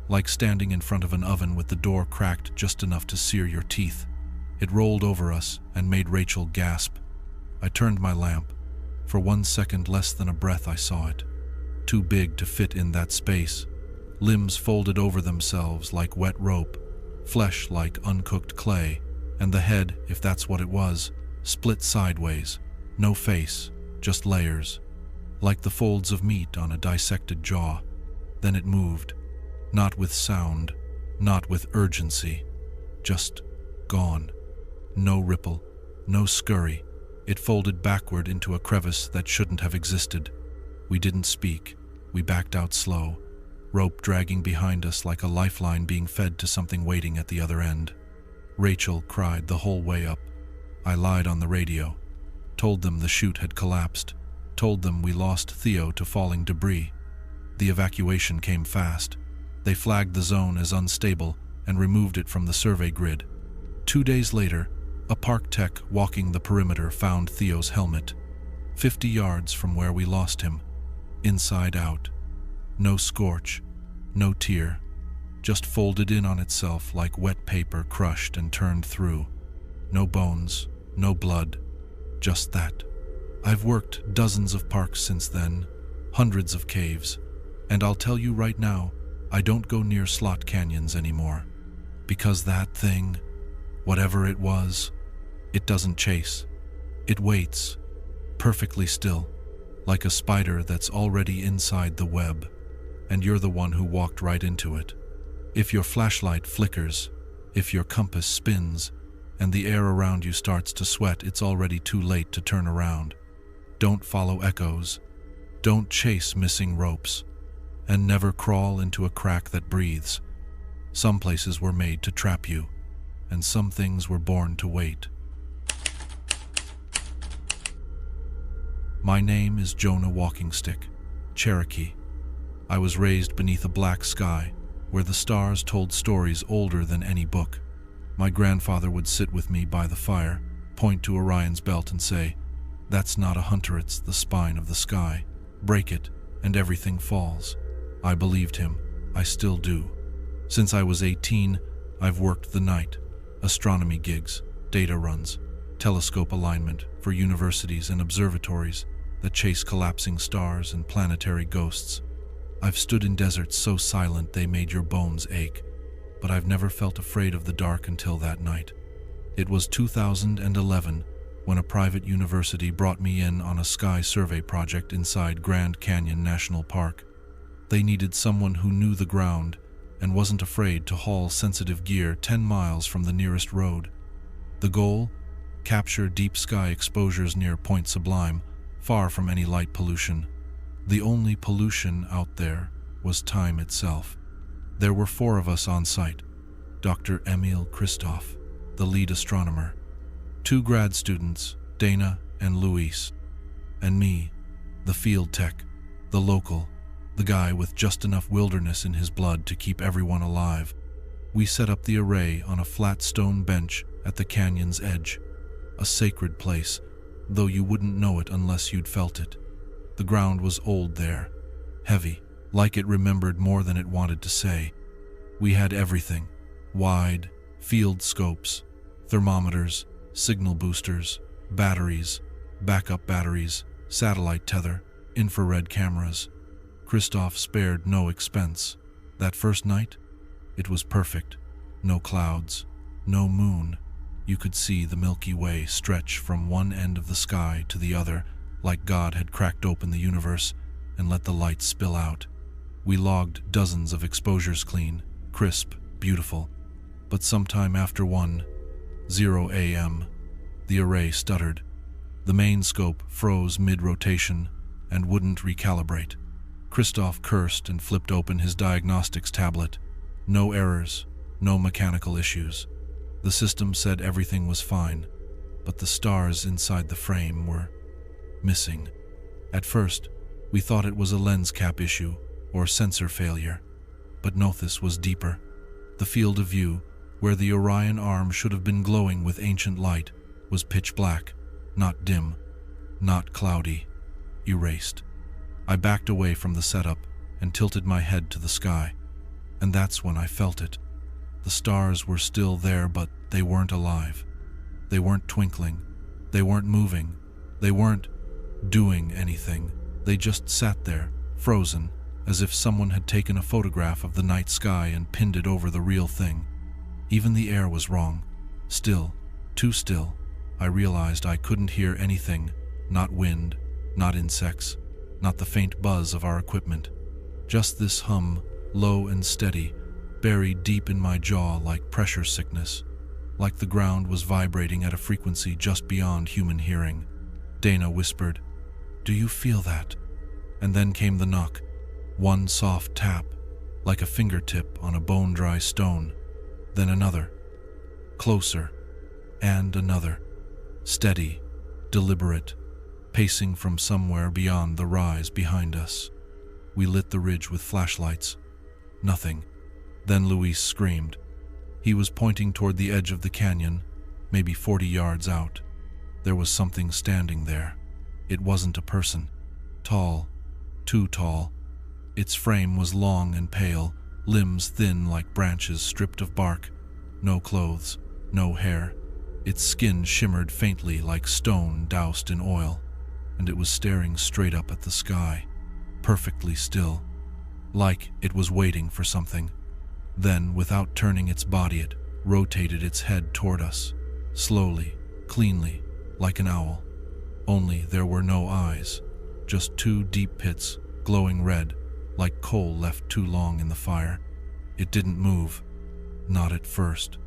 like standing in front of an oven with the door cracked just enough to sear your teeth. It rolled over us and made Rachel gasp. I turned my lamp. For 1 second, less than a breath, I saw it. Too big to fit in that space. Limbs folded over themselves like wet rope, flesh like uncooked clay, and the head, if that's what it was, split sideways. No face, just layers, like the folds of meat on a dissected jaw. Then it moved, not with sound, not with urgency, just gone. No ripple, no scurry. It folded backward into a crevice that shouldn't have existed. We didn't speak. We backed out slow, rope dragging behind us like a lifeline being fed to something waiting at the other end. Rachel cried the whole way up. I lied on the radio, told them the chute had collapsed, told them we lost Theo to falling debris. The evacuation came fast. They flagged the zone as unstable and removed it from the survey grid. 2 days later, a park tech walking the perimeter found Theo's helmet, 50 yards from where we lost him, inside out. No scorch, no tear, just folded in on itself like wet paper crushed and turned through. No bones, no blood, just that. I've worked dozens of parks since then, hundreds of caves, and I'll tell you right now, I don't go near slot canyons anymore. Because that thing, whatever it was, it doesn't chase. It waits, perfectly still, like a spider that's already inside the web, and you're the one who walked right into it. If your flashlight flickers, if your compass spins, and the air around you starts to sweat, it's already too late to turn around. Don't follow echoes. Don't chase missing ropes. And never crawl into a crack that breathes. Some places were made to trap you, and some things were born to wait. My name is Jonah Walkingstick, Cherokee. I was raised beneath a black sky, where the stars told stories older than any book. My grandfather would sit with me by the fire, point to Orion's belt and say, "That's not a hunter, it's the spine of the sky. Break it, and everything falls." I believed him. I still do. Since I was 18, I've worked the night, astronomy gigs, data runs, telescope alignment for universities and observatories that chase collapsing stars and planetary ghosts. I've stood in deserts so silent they made your bones ache, but I've never felt afraid of the dark until that night. It was 2011 when a private university brought me in on a sky survey project inside Grand Canyon National Park. They needed someone who knew the ground and wasn't afraid to haul sensitive gear 10 miles from the nearest road. The goal? Capture deep sky exposures near Point Sublime, far from any light pollution. The only pollution out there was time itself. There were 4 of us on site: Dr. Emil Christoph, the lead astronomer, 2 grad students, Dana and Luis, and me, the field tech, the local, the guy with just enough wilderness in his blood to keep everyone alive. We set up the array on a flat stone bench at the canyon's edge, a sacred place, though you wouldn't know it unless you'd felt it. The ground was old there, heavy, like it remembered more than it wanted to say. We had everything: wide, field scopes, thermometers, signal boosters, batteries, backup batteries, satellite tether, infrared cameras. Christoph spared no expense. That first night, it was perfect. No clouds, no moon. You could see the Milky Way stretch from one end of the sky to the other, like God had cracked open the universe and let the light spill out. We logged dozens of exposures clean, crisp, beautiful. But sometime after 1:00 a.m., the array stuttered. The main scope froze mid-rotation and wouldn't recalibrate. Christoph cursed and flipped open his diagnostics tablet. No errors, no mechanical issues. The system said everything was fine, but the stars inside the frame were missing. At first, we thought it was a lens cap issue or sensor failure, but no, this was deeper. The field of view, where the Orion arm should have been glowing with ancient light, was pitch black, not dim, not cloudy, erased. I backed away from the setup and tilted my head to the sky, and that's when I felt it. The stars were still there, but they weren't alive. They weren't twinkling. They weren't moving. They weren't doing anything. They just sat there, frozen, as if someone had taken a photograph of the night sky and pinned it over the real thing. Even the air was wrong. Still, too still. I realized I couldn't hear anything, not wind, not insects, not the faint buzz of our equipment. Just this hum, low and steady, buried deep in my jaw like pressure sickness, like the ground was vibrating at a frequency just beyond human hearing. Dana whispered, "Do you feel that?" And then came the knock, one soft tap, like a fingertip on a bone-dry stone, then another, closer, and another, steady, deliberate, pacing from somewhere beyond the rise behind us. We lit the ridge with flashlights. Nothing. Then Luis screamed. He was pointing toward the edge of the canyon, maybe 40 yards out. There was something standing there. It wasn't a person. Tall, too tall. Its frame was long and pale, limbs thin like branches stripped of bark. No clothes, no hair. Its skin shimmered faintly like stone doused in oil, and it was staring straight up at the sky, perfectly still, like it was waiting for something. Then, without turning its body, it rotated its head toward us, slowly, cleanly, like an owl. Only there were no eyes, just two deep pits, glowing red, like coal left too long in the fire. It didn't move, not at first.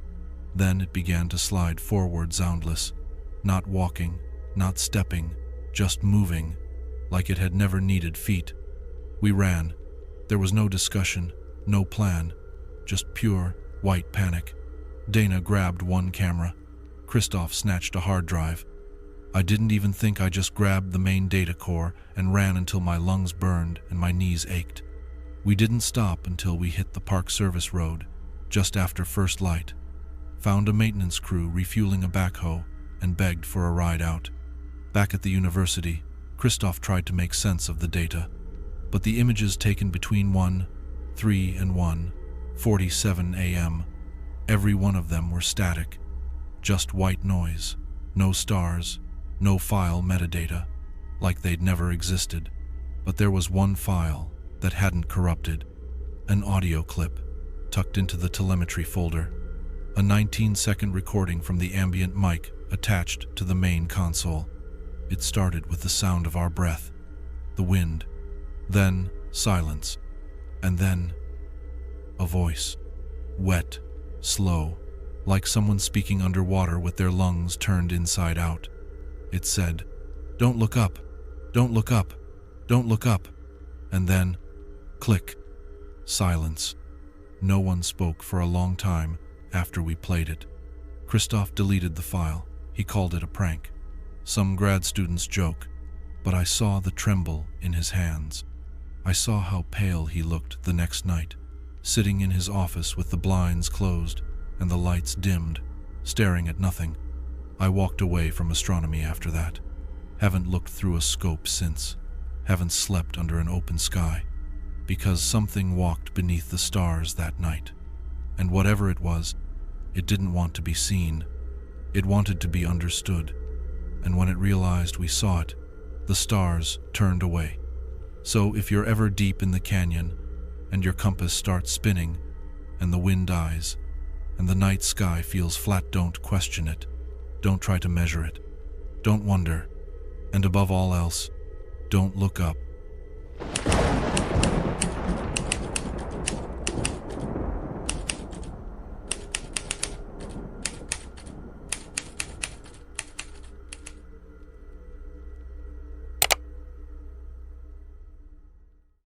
Then it began to slide forward soundless, not walking, not stepping, just moving, like it had never needed feet. We ran. There was no discussion, no plan, just pure, white panic. Dana grabbed one camera. Christoph snatched a hard drive. I didn't even think. I just grabbed the main data core and ran until my lungs burned and my knees ached. We didn't stop until we hit the Park Service Road, just after first light. Found a maintenance crew refueling a backhoe and begged for a ride out. Back at the university, Christoph tried to make sense of the data, but the images taken between 1:03 and 1:47 a.m., every one of them were static, just white noise, no stars, no file metadata, like they'd never existed. But there was one file that hadn't corrupted, an audio clip tucked into the telemetry folder, a 19-second recording from the ambient mic attached to the main console. It started with the sound of our breath, the wind, then silence, and then a voice, wet, slow, like someone speaking underwater with their lungs turned inside out. It said, "Don't look up, don't look up, don't look up," and then, click, silence. No one spoke for a long time after we played it. Christoph deleted the file. He called it a prank, some grad student's joke, but I saw the tremble in his hands. I saw how pale he looked the next night, sitting in his office with the blinds closed and the lights dimmed, staring at nothing. I walked away from astronomy after that. Haven't looked through a scope since. Haven't slept under an open sky. Because something walked beneath the stars that night. And whatever it was, it didn't want to be seen. It wanted to be understood. And when it realized we saw it, the stars turned away. So if you're ever deep in the canyon, and your compass starts spinning, and the wind dies, and the night sky feels flat, don't question it. Don't try to measure it. Don't wonder. And above all else, don't look up.